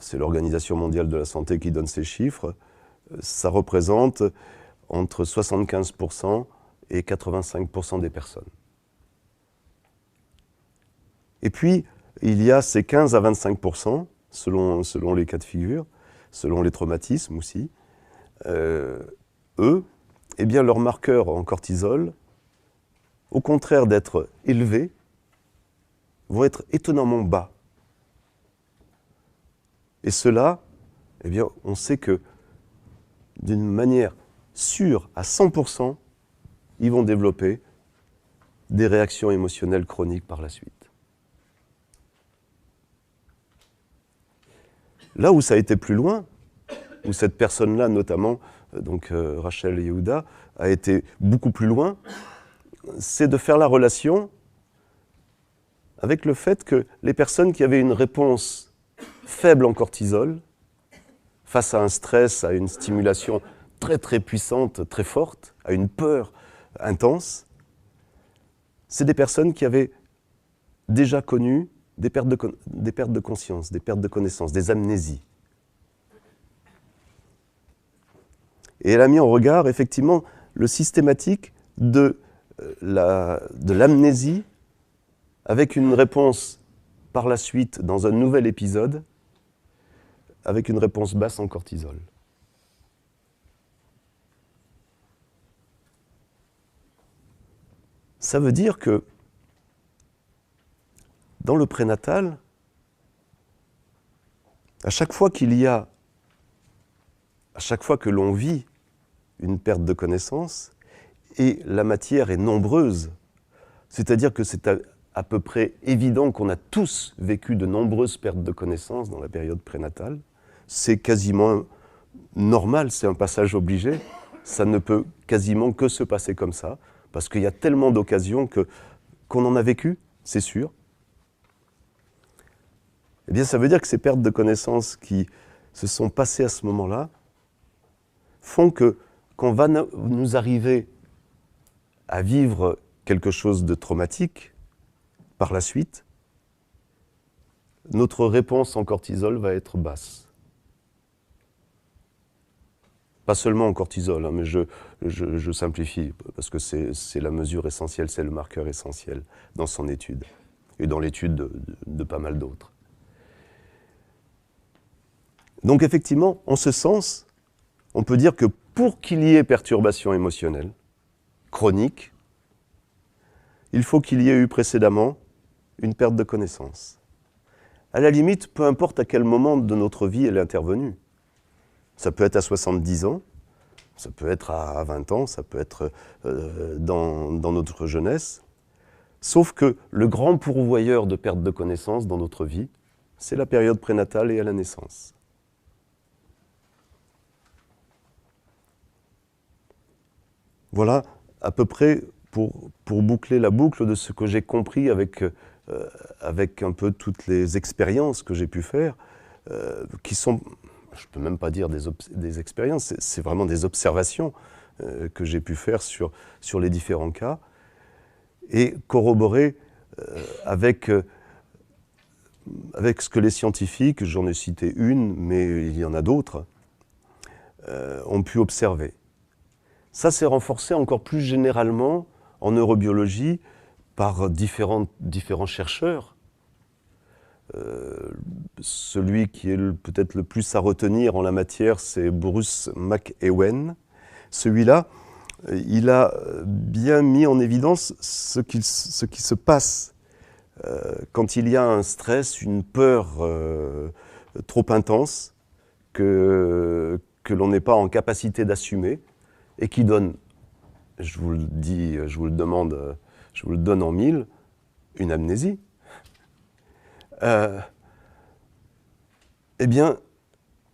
A: c'est l'Organisation mondiale de la santé qui donne ces chiffres, ça représente entre 75% et 85% des personnes. Et puis, il y a ces 15 à 25%, selon les cas de figure, selon les traumatismes aussi, eux, eh bien, leurs marqueurs en cortisol, au contraire d'être élevés, vont être étonnamment bas. Et cela, eh bien, on sait que d'une manière sûre, à 100%, ils vont développer des réactions émotionnelles chroniques par la suite. Là où ça a été plus loin, où cette personne-là, notamment, Rachel Yehuda, a été beaucoup plus loin, c'est de faire la relation avec le fait que les personnes qui avaient une réponse faible en cortisol, face à un stress, à une stimulation très très puissante, très forte, à une peur intense, c'est des personnes qui avaient déjà connu des pertes de conscience, des pertes de connaissance, des amnésies. Et elle a mis en regard, effectivement, le systématique de l'amnésie avec une réponse par la suite, dans un nouvel épisode, avec une réponse basse en cortisol. Ça veut dire que dans le prénatal, à chaque fois que l'on vit une perte de connaissance, et la matière est nombreuse, c'est-à-dire que c'est à peu près évident qu'on a tous vécu de nombreuses pertes de connaissance dans la période prénatale, c'est quasiment normal, c'est un passage obligé, ça ne peut quasiment que se passer comme ça, parce qu'il y a tellement d'occasions qu'on en a vécu, c'est sûr. Eh bien, ça veut dire que ces pertes de connaissances qui se sont passées à ce moment-là font que quand va nous arriver à vivre quelque chose de traumatique par la suite, notre réponse en cortisol va être basse. Pas seulement en cortisol, hein, mais je simplifie, parce que c'est la mesure essentielle, c'est le marqueur essentiel dans son étude, et dans l'étude de pas mal d'autres. Donc effectivement, en ce sens, on peut dire que pour qu'il y ait perturbation émotionnelle chronique, il faut qu'il y ait eu précédemment une perte de connaissance. À la limite, peu importe à quel moment de notre vie elle est intervenue. Ça peut être à 70 ans, ça peut être à 20 ans, ça peut être dans notre jeunesse. Sauf que le grand pourvoyeur de perte de connaissance dans notre vie, c'est la période prénatale et à la naissance. Voilà à peu près pour boucler la boucle de ce que j'ai compris avec un peu toutes les expériences que j'ai pu faire, qui sont, je ne peux même pas dire des expériences, c'est vraiment des observations que j'ai pu faire sur les différents cas, et corroborer avec ce que les scientifiques, j'en ai cité une, mais il y en a d'autres, ont pu observer. Ça s'est renforcé encore plus généralement en neurobiologie par différents chercheurs. Celui qui est peut-être le plus à retenir en la matière, c'est Bruce McEwen. Celui-là, il a bien mis en évidence ce qui se passe quand il y a un stress, une peur trop intense que l'on n'est pas en capacité d'assumer, et qui donne, je vous le dis, je vous le donne en mille, une amnésie. Eh bien,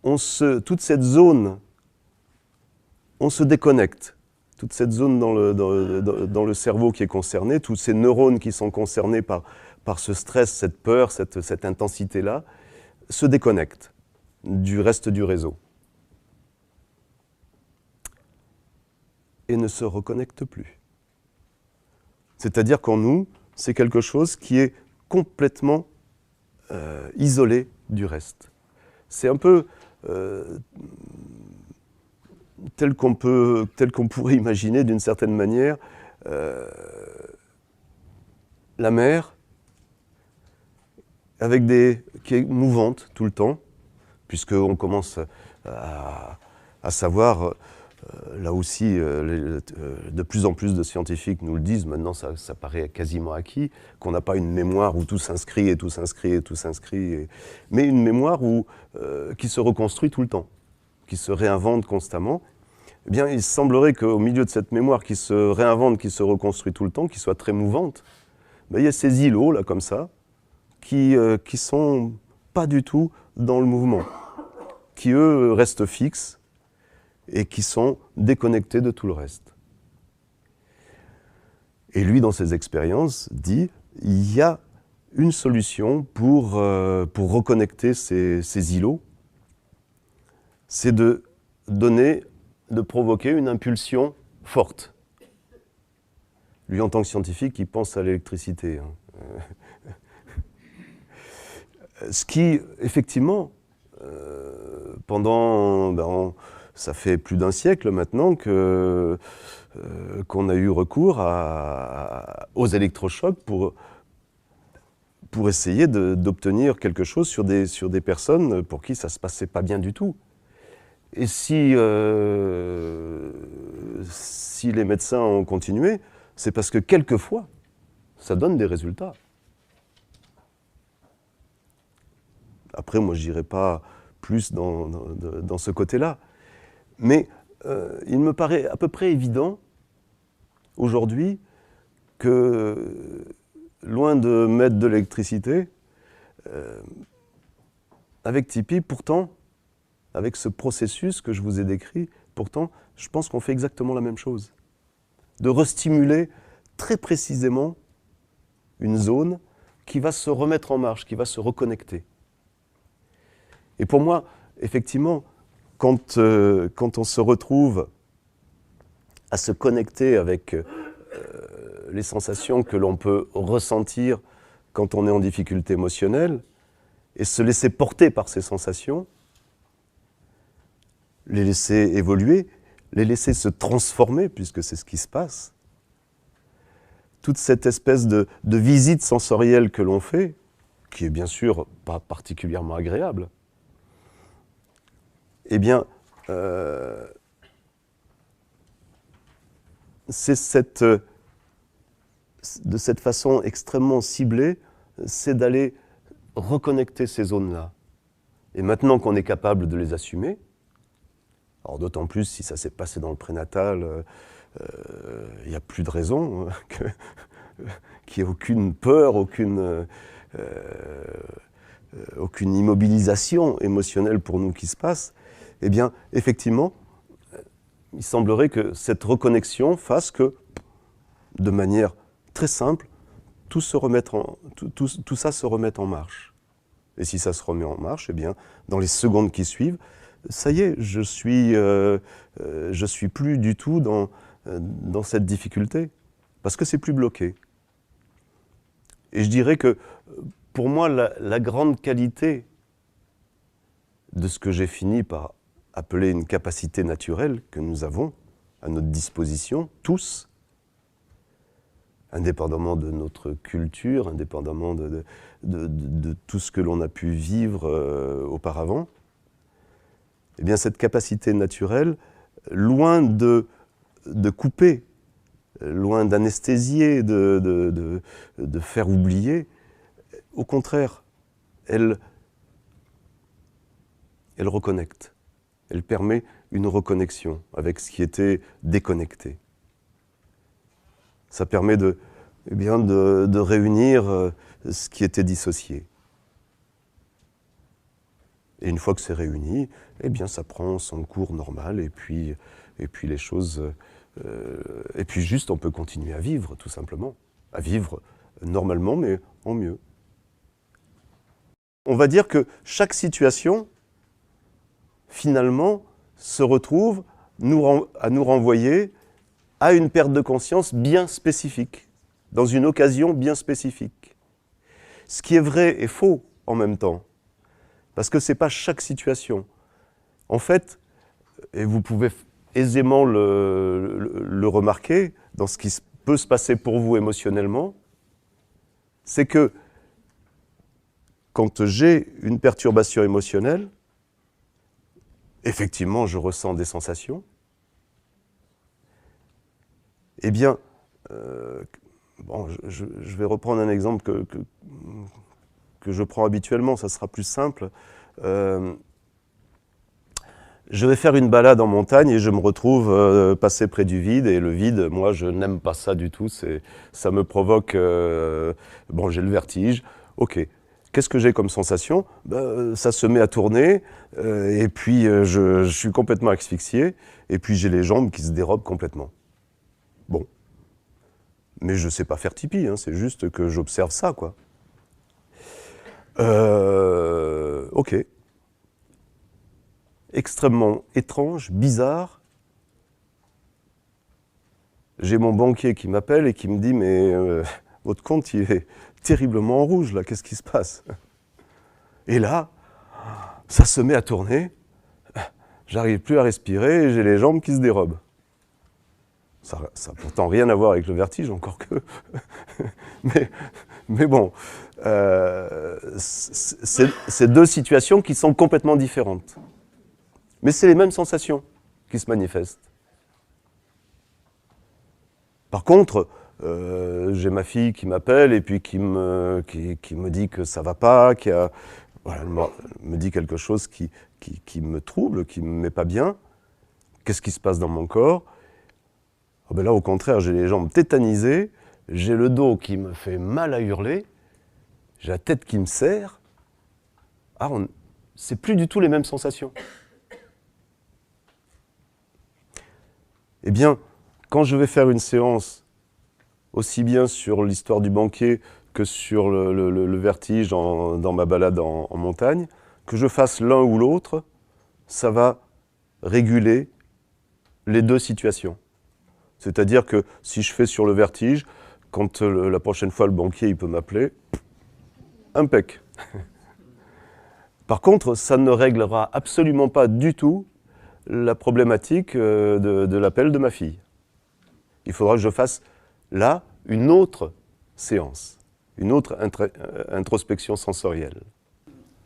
A: toute cette zone, on se déconnecte. Toute cette zone dans le cerveau qui est concernée, tous ces neurones qui sont concernés par ce stress, cette peur, cette intensité-là, se déconnectent du reste du réseau. et ne se reconnecte plus. C'est-à-dire qu'en nous, c'est quelque chose qui est complètement isolé du reste. C'est un peu tel qu'on pourrait imaginer d'une certaine manière la mer qui est mouvante tout le temps, puisqu'on commence à savoir, là aussi, de plus en plus de scientifiques nous le disent, maintenant ça paraît quasiment acquis, qu'on n'a pas une mémoire où tout s'inscrit et tout s'inscrit et tout s'inscrit, mais une mémoire qui se reconstruit tout le temps, qui se réinvente constamment. Eh bien, il semblerait qu'au milieu de cette mémoire qui se réinvente, qui se reconstruit tout le temps, qui soit très mouvante, ben, il y a ces îlots, là, comme ça, qui sont pas du tout dans le mouvement, qui, eux, restent fixes et qui sont déconnectés de tout le reste. Et lui, dans ses expériences, dit il y a une solution pour reconnecter ces îlots, c'est de provoquer une impulsion forte. Lui, en tant que scientifique, il pense à l'électricité. Ce qui, effectivement, ça fait plus d'un siècle maintenant qu'on a eu recours aux électrochocs pour essayer d'obtenir quelque chose sur des personnes pour qui ça ne se passait pas bien du tout. Et si les médecins ont continué, c'est parce que quelquefois, ça donne des résultats. Après, moi, je n'irai pas plus dans ce côté-là. Mais il me paraît à peu près évident, aujourd'hui, que loin de mettre de l'électricité, avec Tipeee, pourtant, avec ce processus que je vous ai décrit, pourtant, je pense qu'on fait exactement la même chose. De restimuler très précisément une zone qui va se remettre en marche, qui va se reconnecter. Et pour moi, effectivement, quand on se retrouve à se connecter avec les sensations que l'on peut ressentir quand on est en difficulté émotionnelle, et se laisser porter par ces sensations, les laisser évoluer, les laisser se transformer, puisque c'est ce qui se passe, toute cette espèce de visite sensorielle que l'on fait, qui est bien sûr pas particulièrement agréable, eh bien, c'est de cette façon extrêmement ciblée, c'est d'aller reconnecter ces zones-là. Et maintenant qu'on est capable de les assumer, alors d'autant plus si ça s'est passé dans le prénatal, il n'y a plus de raison qu'il n'y ait aucune peur, aucune immobilisation émotionnelle pour nous qui se passe. Eh bien, effectivement, il semblerait que cette reconnexion fasse que, de manière très simple, tout ça se remette en marche. Et si ça se remet en marche, eh bien, dans les secondes qui suivent, ça y est, je suis plus du tout dans cette difficulté, parce que c'est plus bloqué. Et je dirais que, pour moi, la grande qualité de ce que j'ai fini par appeler une capacité naturelle que nous avons à notre disposition, tous, indépendamment de notre culture, indépendamment de tout ce que l'on a pu vivre auparavant, eh bien cette capacité naturelle, loin de couper, loin d'anesthésier, de faire oublier, au contraire, elle reconnecte. Elle permet une reconnexion avec ce qui était déconnecté. Ça permet de réunir ce qui était dissocié. Et une fois que c'est réuni, eh bien ça prend son cours normal et puis les choses... et puis juste on peut continuer à vivre, tout simplement. À vivre normalement, mais en mieux. On va dire que chaque situation, finalement, se retrouve à nous renvoyer à une perte de conscience bien spécifique, dans une occasion bien spécifique. Ce qui est vrai et faux en même temps, parce que ce n'est pas chaque situation. En fait, et vous pouvez aisément le remarquer dans ce qui peut se passer pour vous émotionnellement, c'est que quand j'ai une perturbation émotionnelle, effectivement, je ressens des sensations. Eh bien, bon, je vais reprendre un exemple que je prends habituellement, ça sera plus simple. Je vais faire une balade en montagne et je me retrouve passer près du vide. Et le vide, moi, je n'aime pas ça du tout. Ça me provoque... bon, j'ai le vertige. Ok. Qu'est-ce que j'ai comme sensation? Ça se met à tourner et puis je suis complètement asphyxié. Et puis j'ai les jambes qui se dérobent complètement. Bon. Mais je ne sais pas faire Tipeee, hein, c'est juste que j'observe ça, quoi. Ok. Extrêmement étrange, bizarre. J'ai mon banquier qui m'appelle et qui me dit « Mais votre compte, il est terriblement en rouge, là, qu'est-ce qui se passe ?» Et là, ça se met à tourner. J'arrive plus à respirer et j'ai les jambes qui se dérobent. Ça n'a pourtant rien à voir avec le vertige, encore que. mais bon, c'est deux situations qui sont complètement différentes. Mais c'est les mêmes sensations qui se manifestent. Par contre, j'ai ma fille qui m'appelle et puis qui me dit que ça ne va pas, voilà, elle me dit quelque chose qui me trouble, qui ne me met pas bien. Qu'est-ce qui se passe dans mon corps? Oh ben là, au contraire, j'ai les jambes tétanisées, j'ai le dos qui me fait mal à hurler, j'ai la tête qui me serre. Ah, c'est plus du tout les mêmes sensations. Eh bien, quand je vais faire une séance, aussi bien sur l'histoire du banquier que sur le vertige dans ma balade en montagne, que je fasse l'un ou l'autre, ça va réguler les deux situations. C'est-à-dire que si je fais sur le vertige, quand la prochaine fois le banquier il peut m'appeler, impec. Par contre, ça ne réglera absolument pas du tout la problématique de l'appel de ma fille. Il faudra que je fasse là une autre séance, une autre introspection sensorielle.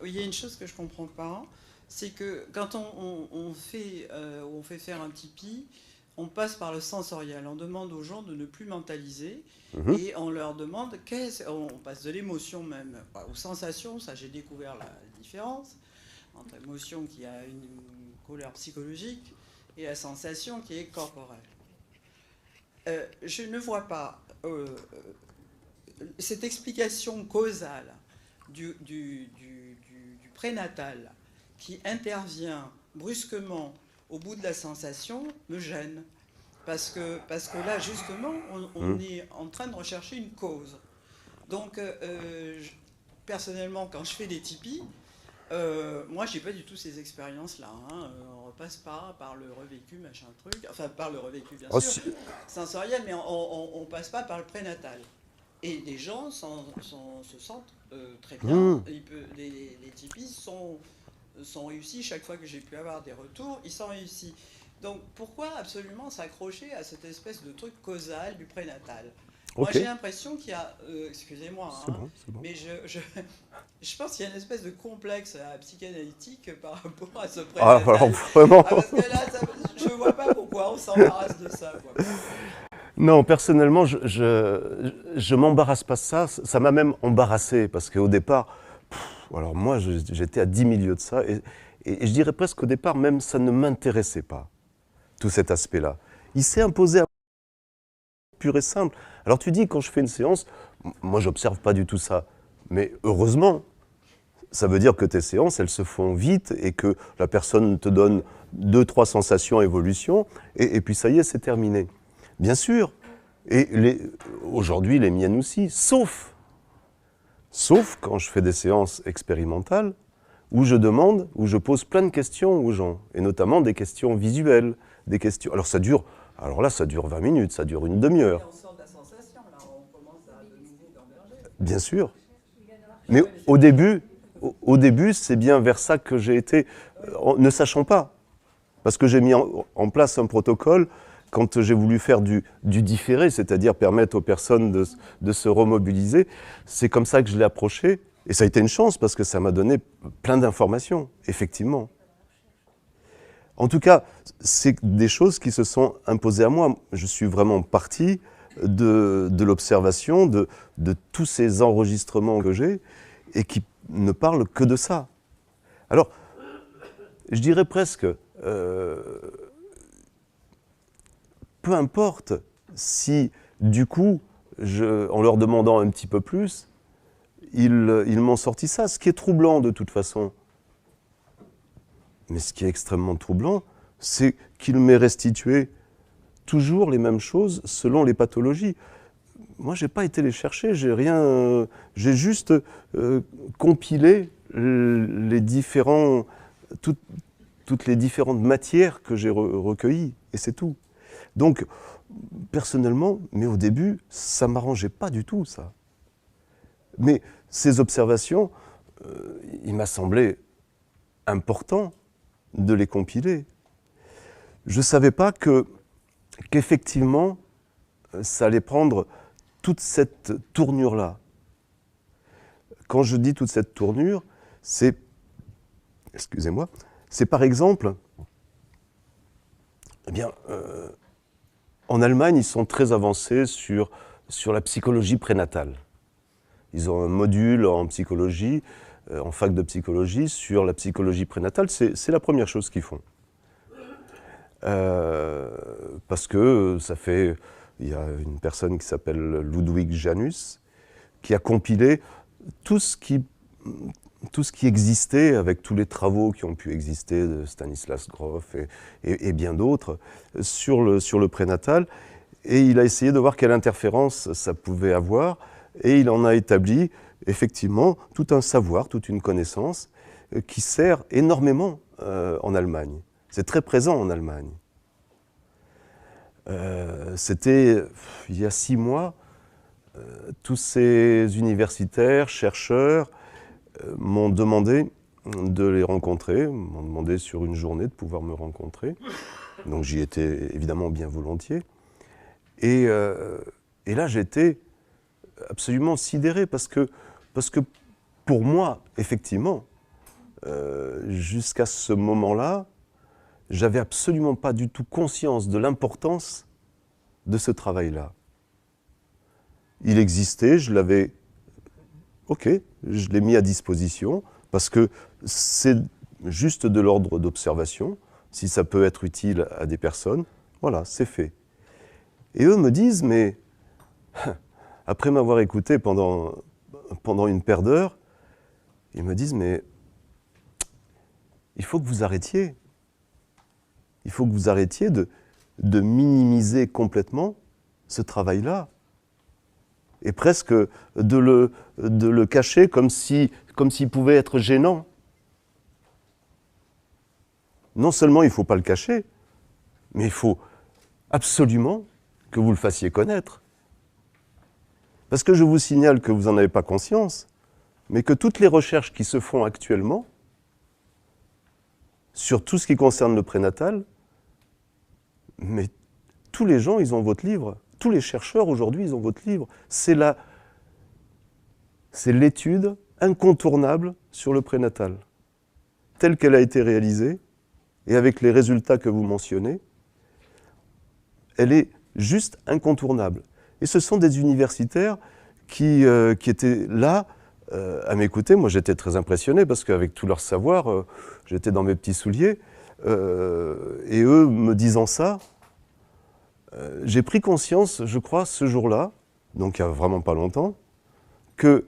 B: Il y a une chose que je ne comprends pas, c'est que quand on fait faire un Tipeee, on passe par le sensoriel. On demande aux gens de ne plus mentaliser et on leur demande, on passe de l'émotion même aux sensations. Ça, j'ai découvert la différence entre l'émotion qui a une couleur psychologique et la sensation qui est corporelle. Je ne vois pas cette explication causale du prénatal qui intervient brusquement au bout de la sensation me gêne. Parce que là, justement, on est en train de rechercher une cause. Donc, personnellement, quand je fais des Tipeee, moi, je n'ai pas du tout ces expériences-là. Hein. On ne repasse pas par le revécu, machin truc. Enfin, par le revécu, bien sûr, sensoriel, mais on ne passe pas par le prénatal. Et les gens se sentent très bien. Les Tipeee sont réussis. Chaque fois que j'ai pu avoir des retours, ils sont réussis. Donc pourquoi absolument s'accrocher à cette espèce de truc causal du prénatal? Moi j'ai l'impression qu'il y a, excusez-moi, hein, bon. Mais je pense qu'il y a une espèce de complexe psychanalytique par rapport à ce prénatal.
A: Ah, alors, vraiment.
B: Parce que là, je ne vois pas pourquoi on s'embarrasse de ça, quoi.
A: Non, personnellement, je m'embarrasse pas de ça. Ça m'a même embarrassé parce qu'au départ, alors moi, j'étais à 10 milieux de ça et je dirais presque qu'au départ, même ça ne m'intéressait pas, tout cet aspect-là. Il s'est imposé à pur et simple. Alors tu dis, quand je fais une séance, moi, j'observe pas du tout ça. Mais heureusement, ça veut dire que tes séances, elles se font vite et que la personne te donne 2-3 sensations, évolution, et puis ça y est, c'est terminé. Bien sûr, et aujourd'hui les miennes aussi, sauf quand je fais des séances expérimentales où je pose plein de questions aux gens, et notamment des questions visuelles, des questions. Alors ça dure Alors là, ça dure 20 minutes, ça dure une demi-heure.
B: On sort de la sensation, là, on commence à de nouveau gamberger.
A: Bien sûr. Mais au début, c'est bien vers ça que j'ai été, ne sachant pas. Parce que j'ai mis en place un protocole quand j'ai voulu faire du différé, c'est-à-dire permettre aux personnes de se remobiliser. C'est comme ça que je l'ai approché. Et ça a été une chance parce que ça m'a donné plein d'informations, effectivement. En tout cas, c'est des choses qui se sont imposées à moi. Je suis vraiment parti de l'observation, de tous ces enregistrements que j'ai et qui ne parlent que de ça. Alors, je dirais presque, peu importe si, du coup, en leur demandant un petit peu plus, ils m'ont sorti ça, ce qui est troublant de toute façon. Mais ce qui est extrêmement troublant, c'est qu'il m'ait restitué toujours les mêmes choses selon les pathologies. Moi, je n'ai pas été les chercher, j'ai juste compilé toutes les différentes matières que j'ai recueillies, et c'est tout. Donc, personnellement, mais au début, ça ne m'arrangeait pas du tout, ça. Mais ces observations, il m'a semblé important de les compiler. Je ne savais pas qu'effectivement, ça allait prendre toute cette tournure-là. Quand je dis toute cette tournure, c'est, excusez-moi, c'est par exemple, eh bien, en Allemagne, ils sont très avancés sur la psychologie prénatale. Ils ont un module en psychologie, en fac de psychologie, sur la psychologie prénatale. C'est la première chose qu'ils font. Parce que il y a une personne qui s'appelle Ludwig Janus, qui a compilé tout ce qui existait, avec tous les travaux qui ont pu exister de Stanislas Grof et bien d'autres, sur le prénatal. Et il a essayé de voir quelle interférence ça pouvait avoir. Et il en a établi, effectivement, tout un savoir, toute une connaissance qui sert énormément en Allemagne. C'est très présent en Allemagne. C'était, il y a 6 mois, tous ces universitaires, chercheurs, m'ont demandé de les rencontrer, m'ont demandé sur une journée de pouvoir me rencontrer. Donc j'y étais évidemment bien volontiers. Et là, j'étais absolument sidéré parce que pour moi, effectivement, jusqu'à ce moment-là, j'avais absolument pas du tout conscience de l'importance de ce travail-là. Il existait, je l'ai mis à disposition parce que c'est juste de l'ordre d'observation. Si ça peut être utile à des personnes, voilà, c'est fait. Et eux me disent, mais après m'avoir écouté pendant une paire d'heures, ils me disent, mais il faut que vous arrêtiez. Il faut que vous arrêtiez de minimiser complètement ce travail-là. Et presque de le cacher comme s'il pouvait être gênant. Non seulement il ne faut pas le cacher, mais il faut absolument que vous le fassiez connaître. Parce que je vous signale que vous n'en avez pas conscience, mais que toutes les recherches qui se font actuellement sur tout ce qui concerne le prénatal, mais tous les gens, ils ont votre livre. Tous les chercheurs aujourd'hui, ils ont votre livre. C'est l'étude incontournable sur le prénatal, telle qu'elle a été réalisée, et avec les résultats que vous mentionnez, elle est juste incontournable. Et ce sont des universitaires qui étaient là à m'écouter. Moi, j'étais très impressionné parce qu'avec tout leur savoir, j'étais dans mes petits souliers. Et eux, me disant ça, j'ai pris conscience, je crois, ce jour-là, donc il n'y a vraiment pas longtemps, que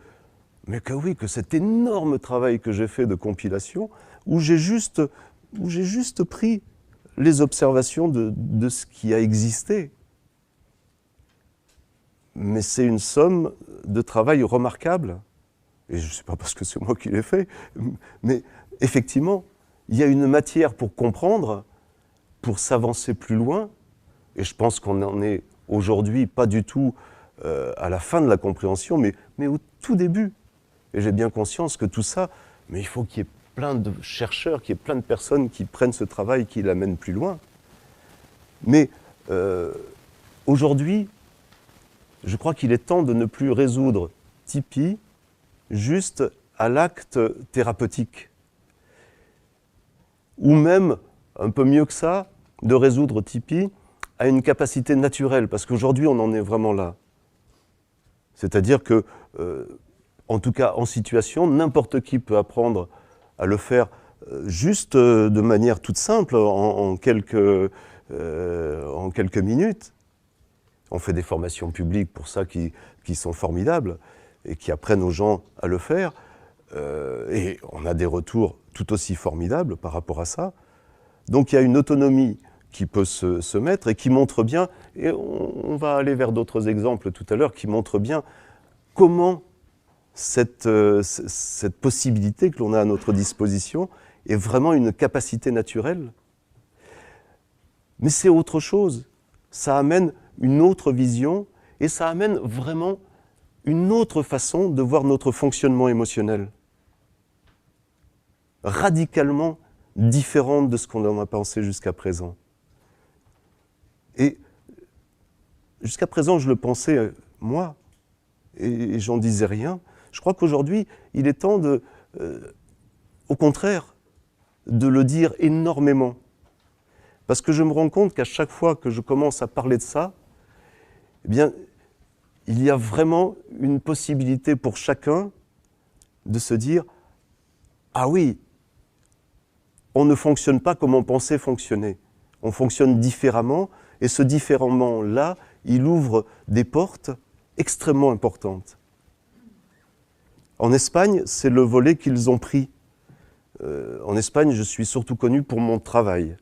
A: cet énorme travail que j'ai fait de compilation, où j'ai juste pris les observations de ce qui a existé. Mais c'est une somme de travail remarquable. Et je ne sais pas parce que c'est moi qui l'ai fait, mais effectivement, il y a une matière pour comprendre, pour s'avancer plus loin, Et je pense qu'on en est aujourd'hui pas du tout à la fin de la compréhension, mais au tout début. Et j'ai bien conscience que tout ça, mais il faut qu'il y ait plein de chercheurs, qu'il y ait plein de personnes qui prennent ce travail, qui l'amènent plus loin. Mais aujourd'hui, je crois qu'il est temps de ne plus résoudre Tipeee juste à l'acte thérapeutique. Ou même, un peu mieux que ça, de résoudre Tipeee à une capacité naturelle, parce qu'aujourd'hui on en est vraiment là. C'est-à-dire que, en tout cas en situation, n'importe qui peut apprendre à le faire juste de manière toute simple, en quelques minutes. On fait des formations publiques pour ça qui sont formidables et qui apprennent aux gens à le faire. Et on a des retours tout aussi formidables par rapport à ça. Donc il y a une autonomie qui peut se mettre et qui montre bien, et on va aller vers d'autres exemples tout à l'heure, qui montrent bien comment cette possibilité que l'on a à notre disposition est vraiment une capacité naturelle. Mais c'est autre chose. Ça amène une autre vision et ça amène vraiment une autre façon de voir notre fonctionnement émotionnel. Radicalement différente de ce qu'on en a pensé jusqu'à présent. Et jusqu'à présent, je le pensais, moi, et j'en disais rien. Je crois qu'aujourd'hui, il est temps au contraire, de le dire énormément. Parce que je me rends compte qu'à chaque fois que je commence à parler de ça, eh bien, il y a vraiment une possibilité pour chacun de se dire « Ah oui, on ne fonctionne pas comme on pensait fonctionner. On fonctionne différemment, et ce différemment-là, il ouvre des portes extrêmement importantes. » En Espagne, c'est le volet qu'ils ont pris. En Espagne, je suis surtout connu pour mon travail.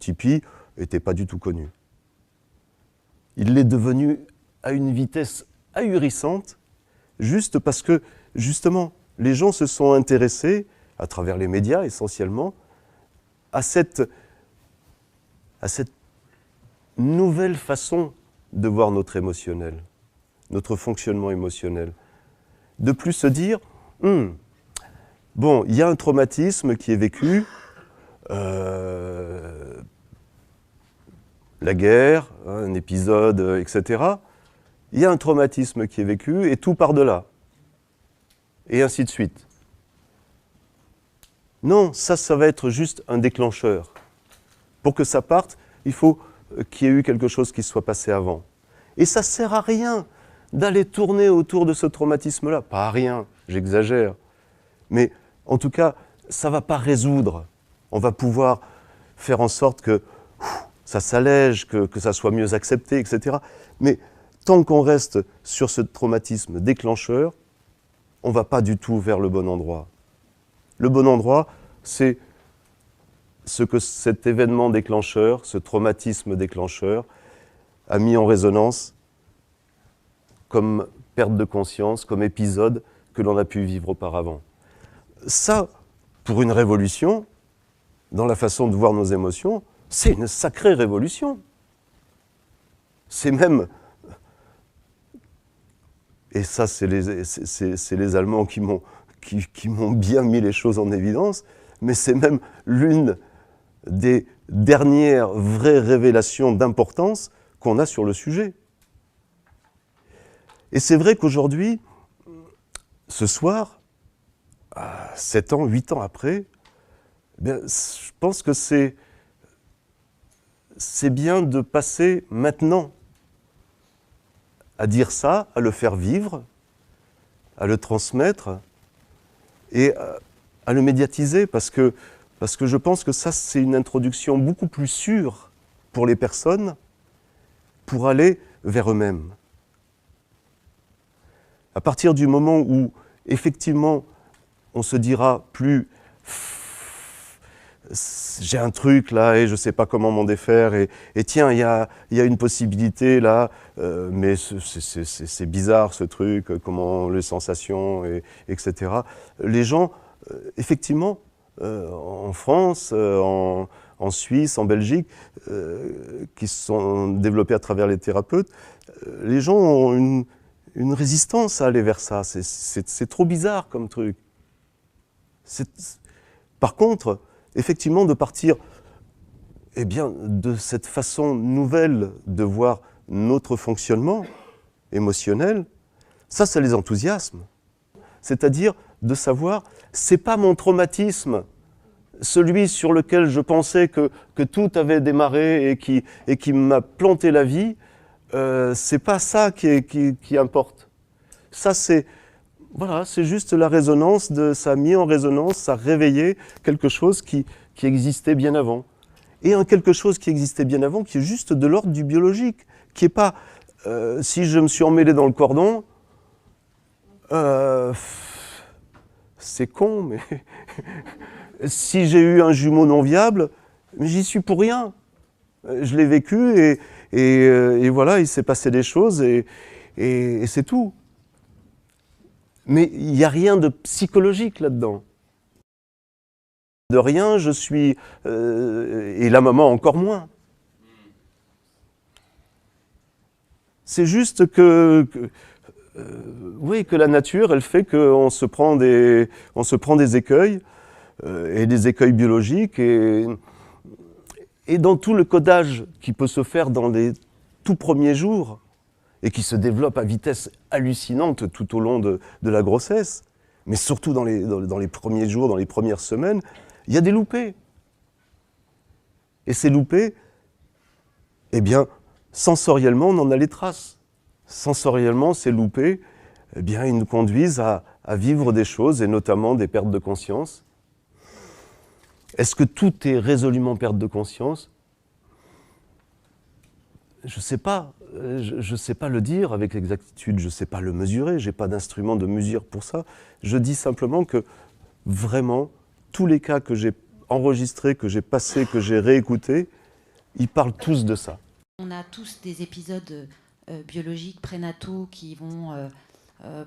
A: Tipeee n'était pas du tout connu. Il l'est devenu à une vitesse ahurissante, juste parce que, justement, les gens se sont intéressés, à travers les médias essentiellement, à cette nouvelle façon de voir notre émotionnel, notre fonctionnement émotionnel. De plus se dire, bon, il y a un traumatisme qui est vécu, la guerre, un épisode, etc. Il y a un traumatisme qui est vécu et tout part de là. Et ainsi de suite. Non, ça va être juste un déclencheur. Pour que ça parte, il faut qu'il y ait eu quelque chose qui soit passé avant. Et ça ne sert à rien d'aller tourner autour de ce traumatisme-là. Pas à rien, j'exagère. Mais en tout cas, ça ne va pas résoudre. On va pouvoir faire en sorte que ça s'allège, que ça soit mieux accepté, etc. Mais tant qu'on reste sur ce traumatisme déclencheur, on ne va pas du tout vers le bon endroit. Le bon endroit, c'est ce que cet événement déclencheur, ce traumatisme déclencheur, a mis en résonance comme perte de conscience, comme épisode que l'on a pu vivre auparavant. Ça, pour une révolution, dans la façon de voir nos émotions, c'est une sacrée révolution. C'est même... Et ça, c'est les Allemands qui m'ont bien mis les choses en évidence, mais c'est même l'une des dernières vraies révélations d'importance qu'on a sur le sujet. Et c'est vrai qu'aujourd'hui, ce soir, 7 ans, 8 ans après, eh bien, je pense que c'est bien de passer maintenant à dire ça, à le faire vivre, à le transmettre et à le médiatiser parce que je pense que ça, c'est une introduction beaucoup plus sûre pour les personnes pour aller vers eux-mêmes. À partir du moment où, effectivement, on se dira plus j'ai un truc là et je ne sais pas comment m'en défaire et tiens, il y a une possibilité là, mais c'est bizarre ce truc, comment les sensations, etc. Les gens, effectivement, en France, en en Suisse, en Belgique, qui sont développés à travers les thérapeutes, les gens ont une résistance à aller vers ça. C'est trop bizarre comme truc. Par contre, effectivement, de partir eh bien, de cette façon nouvelle de voir notre fonctionnement émotionnel, ça les enthousiasme. C'est-à-dire de savoir, c'est pas mon traumatisme, celui sur lequel je pensais que tout avait démarré et qui m'a planté la vie, c'est pas ça qui importe. Ça, c'est juste la résonance, ça a mis en résonance, ça a réveillé quelque chose qui existait bien avant. Et un quelque chose qui existait bien avant, qui est juste de l'ordre du biologique, qui n'est pas si je me suis emmêlé dans le cordon, c'est con, mais si j'ai eu un jumeau non viable, j'y suis pour rien. Je l'ai vécu et voilà, il s'est passé des choses et c'est tout. Mais il n'y a rien de psychologique là-dedans. De rien, je suis... et la maman encore moins. C'est juste oui, que la nature, elle fait qu'on se prend des écueils, et des écueils biologiques, et dans tout le codage qui peut se faire dans les tout premiers jours, et qui se développe à vitesse hallucinante tout au long de la grossesse, mais surtout dans les premiers jours, dans les premières semaines, il y a des loupés. Et ces loupés, eh bien, sensoriellement, on en a les traces. Sensoriellement, ces loupés, eh bien, ils nous conduisent à vivre des choses, et notamment des pertes de conscience. Est-ce que tout est résolument perte de conscience? Je ne sais pas. Je ne sais pas le dire avec exactitude, je ne sais pas le mesurer, je n'ai pas d'instrument de mesure pour ça. Je dis simplement que vraiment, tous les cas que j'ai enregistrés, que j'ai passés, que j'ai réécoutés, ils parlent tous de ça.
C: On a tous des épisodes biologiques prénataux qui vont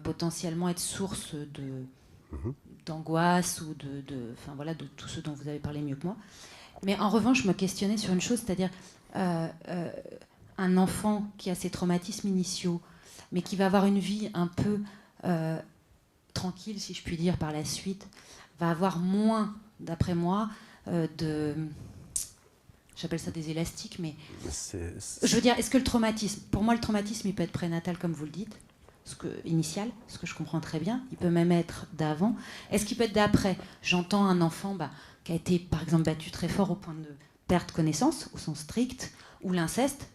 C: potentiellement être source d'angoisse ou enfin, voilà, de tout ce dont vous avez parlé mieux que moi. Mais en revanche, je me questionnais sur une chose, c'est-à-dire un enfant qui a ses traumatismes initiaux, mais qui va avoir une vie un peu tranquille, si je puis dire, par la suite, va avoir moins, d'après moi, j'appelle ça des élastiques, mais je veux dire, est-ce que le traumatisme, pour moi le traumatisme il peut être prénatal comme vous le dites, initial, ce que je comprends très bien, il peut même être d'avant, est-ce qu'il peut être d'après? J'entends un enfant qui a été par exemple battu très fort au point de perdre connaissance, au sens strict, ou l'inceste,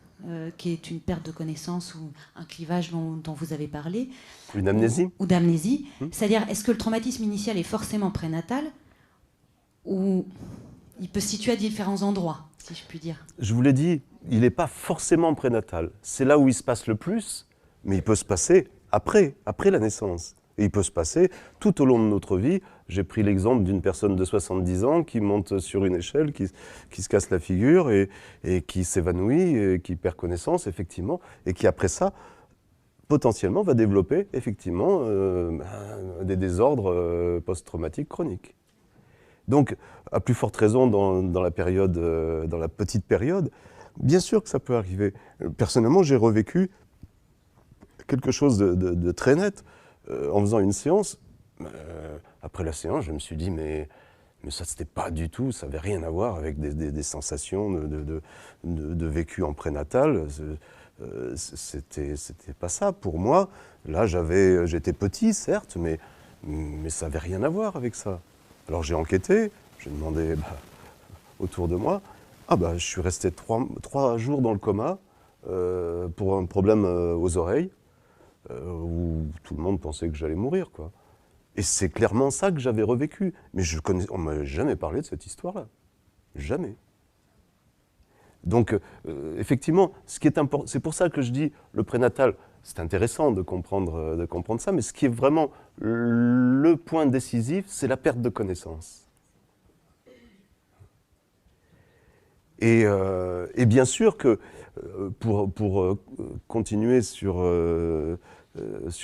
C: qui est une perte de connaissance ou un clivage dont vous avez parlé.
A: Une amnésie.
C: Ou d'amnésie. C'est-à-dire, est-ce que le traumatisme initial est forcément prénatal ou il peut se situer à différents endroits, si je puis dire?
A: Je vous l'ai dit, il n'est pas forcément prénatal. C'est là où il se passe le plus, mais il peut se passer après la naissance. Et il peut se passer tout au long de notre vie. J'ai pris l'exemple d'une personne de 70 ans qui monte sur une échelle, qui se casse la figure et qui s'évanouit, et qui perd connaissance, effectivement, et qui, après ça, potentiellement, va développer, effectivement, des désordres post-traumatiques chroniques. Donc, à plus forte raison dans la petite période, bien sûr que ça peut arriver. Personnellement, j'ai revécu quelque chose de très net. En faisant une séance, après la séance, je me suis dit, mais ça, c'était pas du tout, ça n'avait rien à voir avec des sensations de vécu en prénatal. C'était pas ça pour moi. Là, j'étais petit, certes, mais ça n'avait rien à voir avec ça. Alors j'ai enquêté, j'ai demandé autour de moi. Je suis resté 3 jours dans le coma pour un problème aux oreilles. Où tout le monde pensait que j'allais mourir, quoi. Et c'est clairement ça que j'avais revécu. Mais on ne m'a jamais parlé de cette histoire-là. Jamais. Donc, effectivement, ce qui est important, c'est pour ça que je dis le prénatal, c'est intéressant de comprendre ça, mais ce qui est vraiment le point décisif, c'est la perte de connaissance. Et bien sûr que, pour continuer sur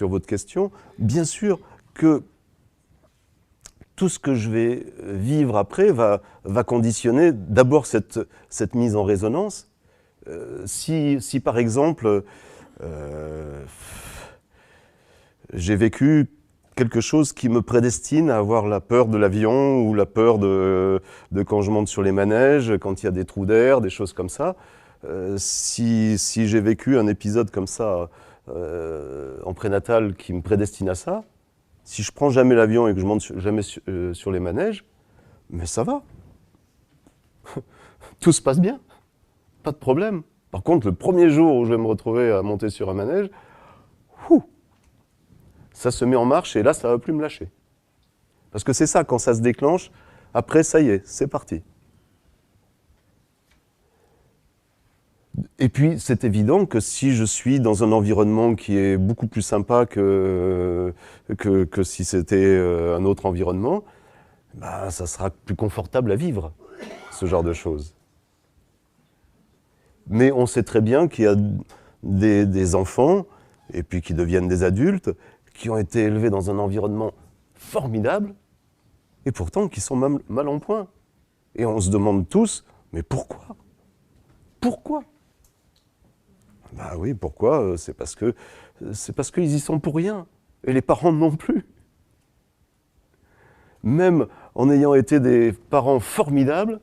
A: votre question, bien sûr que tout ce que je vais vivre après va conditionner d'abord cette mise en résonance. Si par exemple, j'ai vécu quelque chose qui me prédestine à avoir la peur de l'avion ou la peur de quand je monte sur les manèges, quand il y a des trous d'air, des choses comme ça, si j'ai vécu un épisode comme ça en prénatal qui me prédestine à ça, si je prends jamais l'avion et que je monte jamais sur les manèges, mais ça va. Tout se passe bien. Pas de problème. Par contre, le premier jour où je vais me retrouver à monter sur un manège, ça se met en marche et là, ça ne va plus me lâcher. Parce que c'est ça, quand ça se déclenche, après, ça y est, c'est parti. Et puis, c'est évident que si je suis dans un environnement qui est beaucoup plus sympa que si c'était un autre environnement, bah, ça sera plus confortable à vivre, ce genre de choses. Mais on sait très bien qu'il y a des enfants, et puis qui deviennent des adultes, qui ont été élevés dans un environnement formidable, et pourtant qui sont mal en point. Et on se demande tous, mais pourquoi ? Pourquoi ? Bah oui, pourquoi ? C'est parce qu'ils y sont pour rien. Et les parents non plus. Même en ayant été des parents formidables,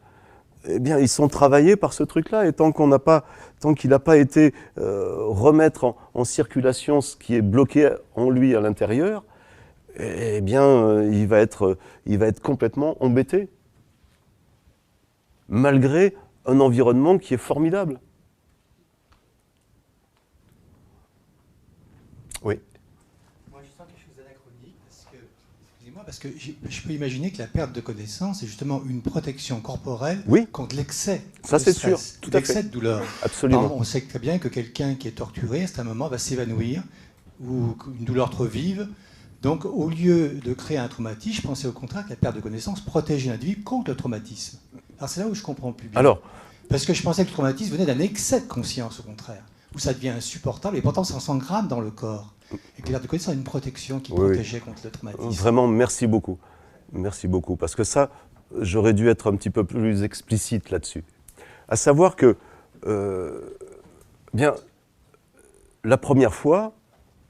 A: eh bien, ils sont travaillés par ce truc-là. Et tant qu'il n'a pas été remettre en circulation ce qui est bloqué en lui à l'intérieur, eh bien, il va être complètement embêté. Malgré un environnement qui est formidable. Oui.
D: Moi, je sens quelque chose d'anachronique parce que je peux imaginer que la perte de connaissance est justement une protection corporelle contre l'excès.
A: Ça, c'est sûr. Tout à fait.
D: L'excès de douleur.
A: Absolument.
D: On sait très bien que quelqu'un qui est torturé, à un moment, va s'évanouir ou une douleur trop vive. Donc, au lieu de créer un traumatisme, je pensais au contraire que la perte de connaissance protégeait l'individu contre le traumatisme. Alors, c'est là où je comprends plus bien. Parce que je pensais que le traumatisme venait d'un excès de conscience, au contraire, où ça devient insupportable et pourtant ça s'engramme dans le corps. Et que la perte de connaissance a une protection qui protégeait contre le traumatisme.
A: Vraiment, merci beaucoup. Merci beaucoup. Parce que ça, j'aurais dû être un petit peu plus explicite là-dessus. À savoir que, bien, la première fois,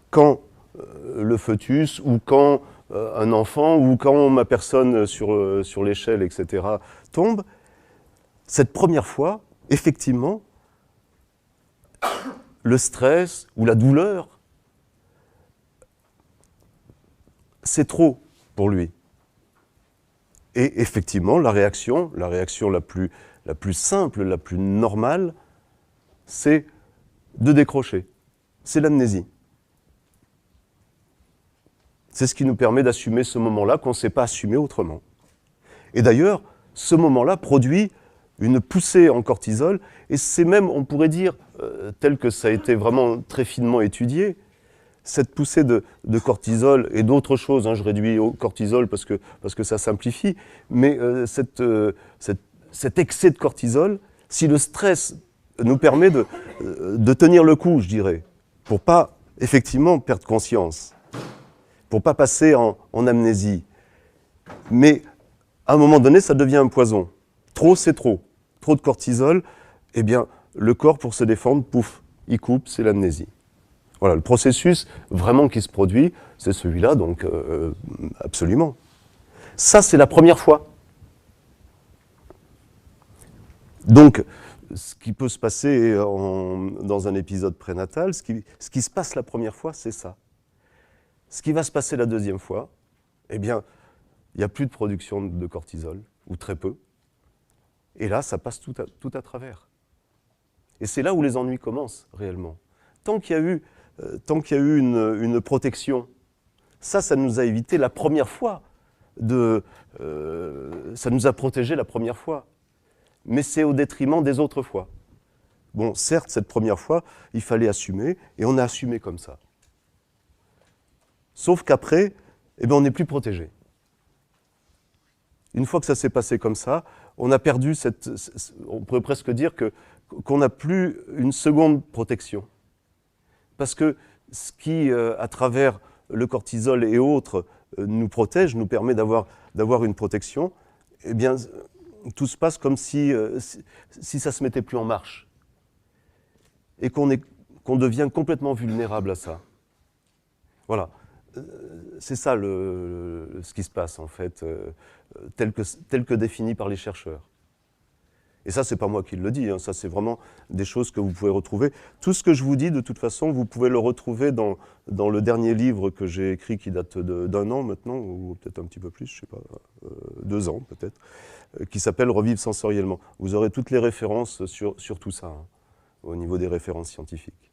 A: quand le fœtus ou quand un enfant ou quand ma personne sur l'échelle, etc., tombe, cette première fois, effectivement, le stress ou la douleur, c'est trop pour lui. Et effectivement, la réaction la plus simple, la plus normale, c'est de décrocher. C'est l'amnésie. C'est ce qui nous permet d'assumer ce moment-là qu'on ne sait pas assumer autrement. Et d'ailleurs, ce moment-là produit une poussée en cortisol, et c'est même, on pourrait dire, tel que ça a été vraiment très finement étudié, cette poussée de cortisol et d'autres choses, je réduis au cortisol parce que ça simplifie, mais cet excès de cortisol, si le stress nous permet de tenir le coup, je dirais, pour pas effectivement perdre conscience, pour pas passer en amnésie, mais à un moment donné, ça devient un poison. Trop, c'est trop. Trop de cortisol, eh bien, le corps, pour se défendre, pouf, il coupe, c'est l'amnésie. Voilà, le processus vraiment qui se produit, c'est celui-là, donc absolument. Ça, c'est la première fois. Donc, ce qui peut se passer dans un épisode prénatal, ce qui se passe la première fois, c'est ça. Ce qui va se passer la deuxième fois, eh bien, il n'y a plus de production de cortisol, ou très peu. Et là, ça passe tout à travers. Et c'est là où les ennuis commencent, réellement. Tant qu'il y a eu une protection, ça nous a évité la première fois. Ça nous a protégé la première fois. Mais c'est au détriment des autres fois. Bon, certes, cette première fois, il fallait assumer, et on a assumé comme ça. Sauf qu'après, eh bien, on n'est plus protégé. Une fois que ça s'est passé comme ça, on a perdu on pourrait presque dire qu'on n'a plus une seconde protection. Parce que ce qui, à travers le cortisol et autres, nous protège, nous permet d'avoir une protection, eh bien, tout se passe comme si ça ne se mettait plus en marche. Et qu'on devient complètement vulnérable à ça. Voilà. C'est ça ce qui se passe, en fait, tel que défini par les chercheurs. Et ça, c'est pas moi qui le dis, hein, ça, c'est vraiment des choses que vous pouvez retrouver. Tout ce que je vous dis, de toute façon, vous pouvez le retrouver dans le dernier livre que j'ai écrit, qui date d'1 an maintenant, ou peut-être un petit peu plus, je sais pas, 2 ans peut-être, qui s'appelle « Revivre sensoriellement ». Vous aurez toutes les références sur tout ça, hein, au niveau des références scientifiques.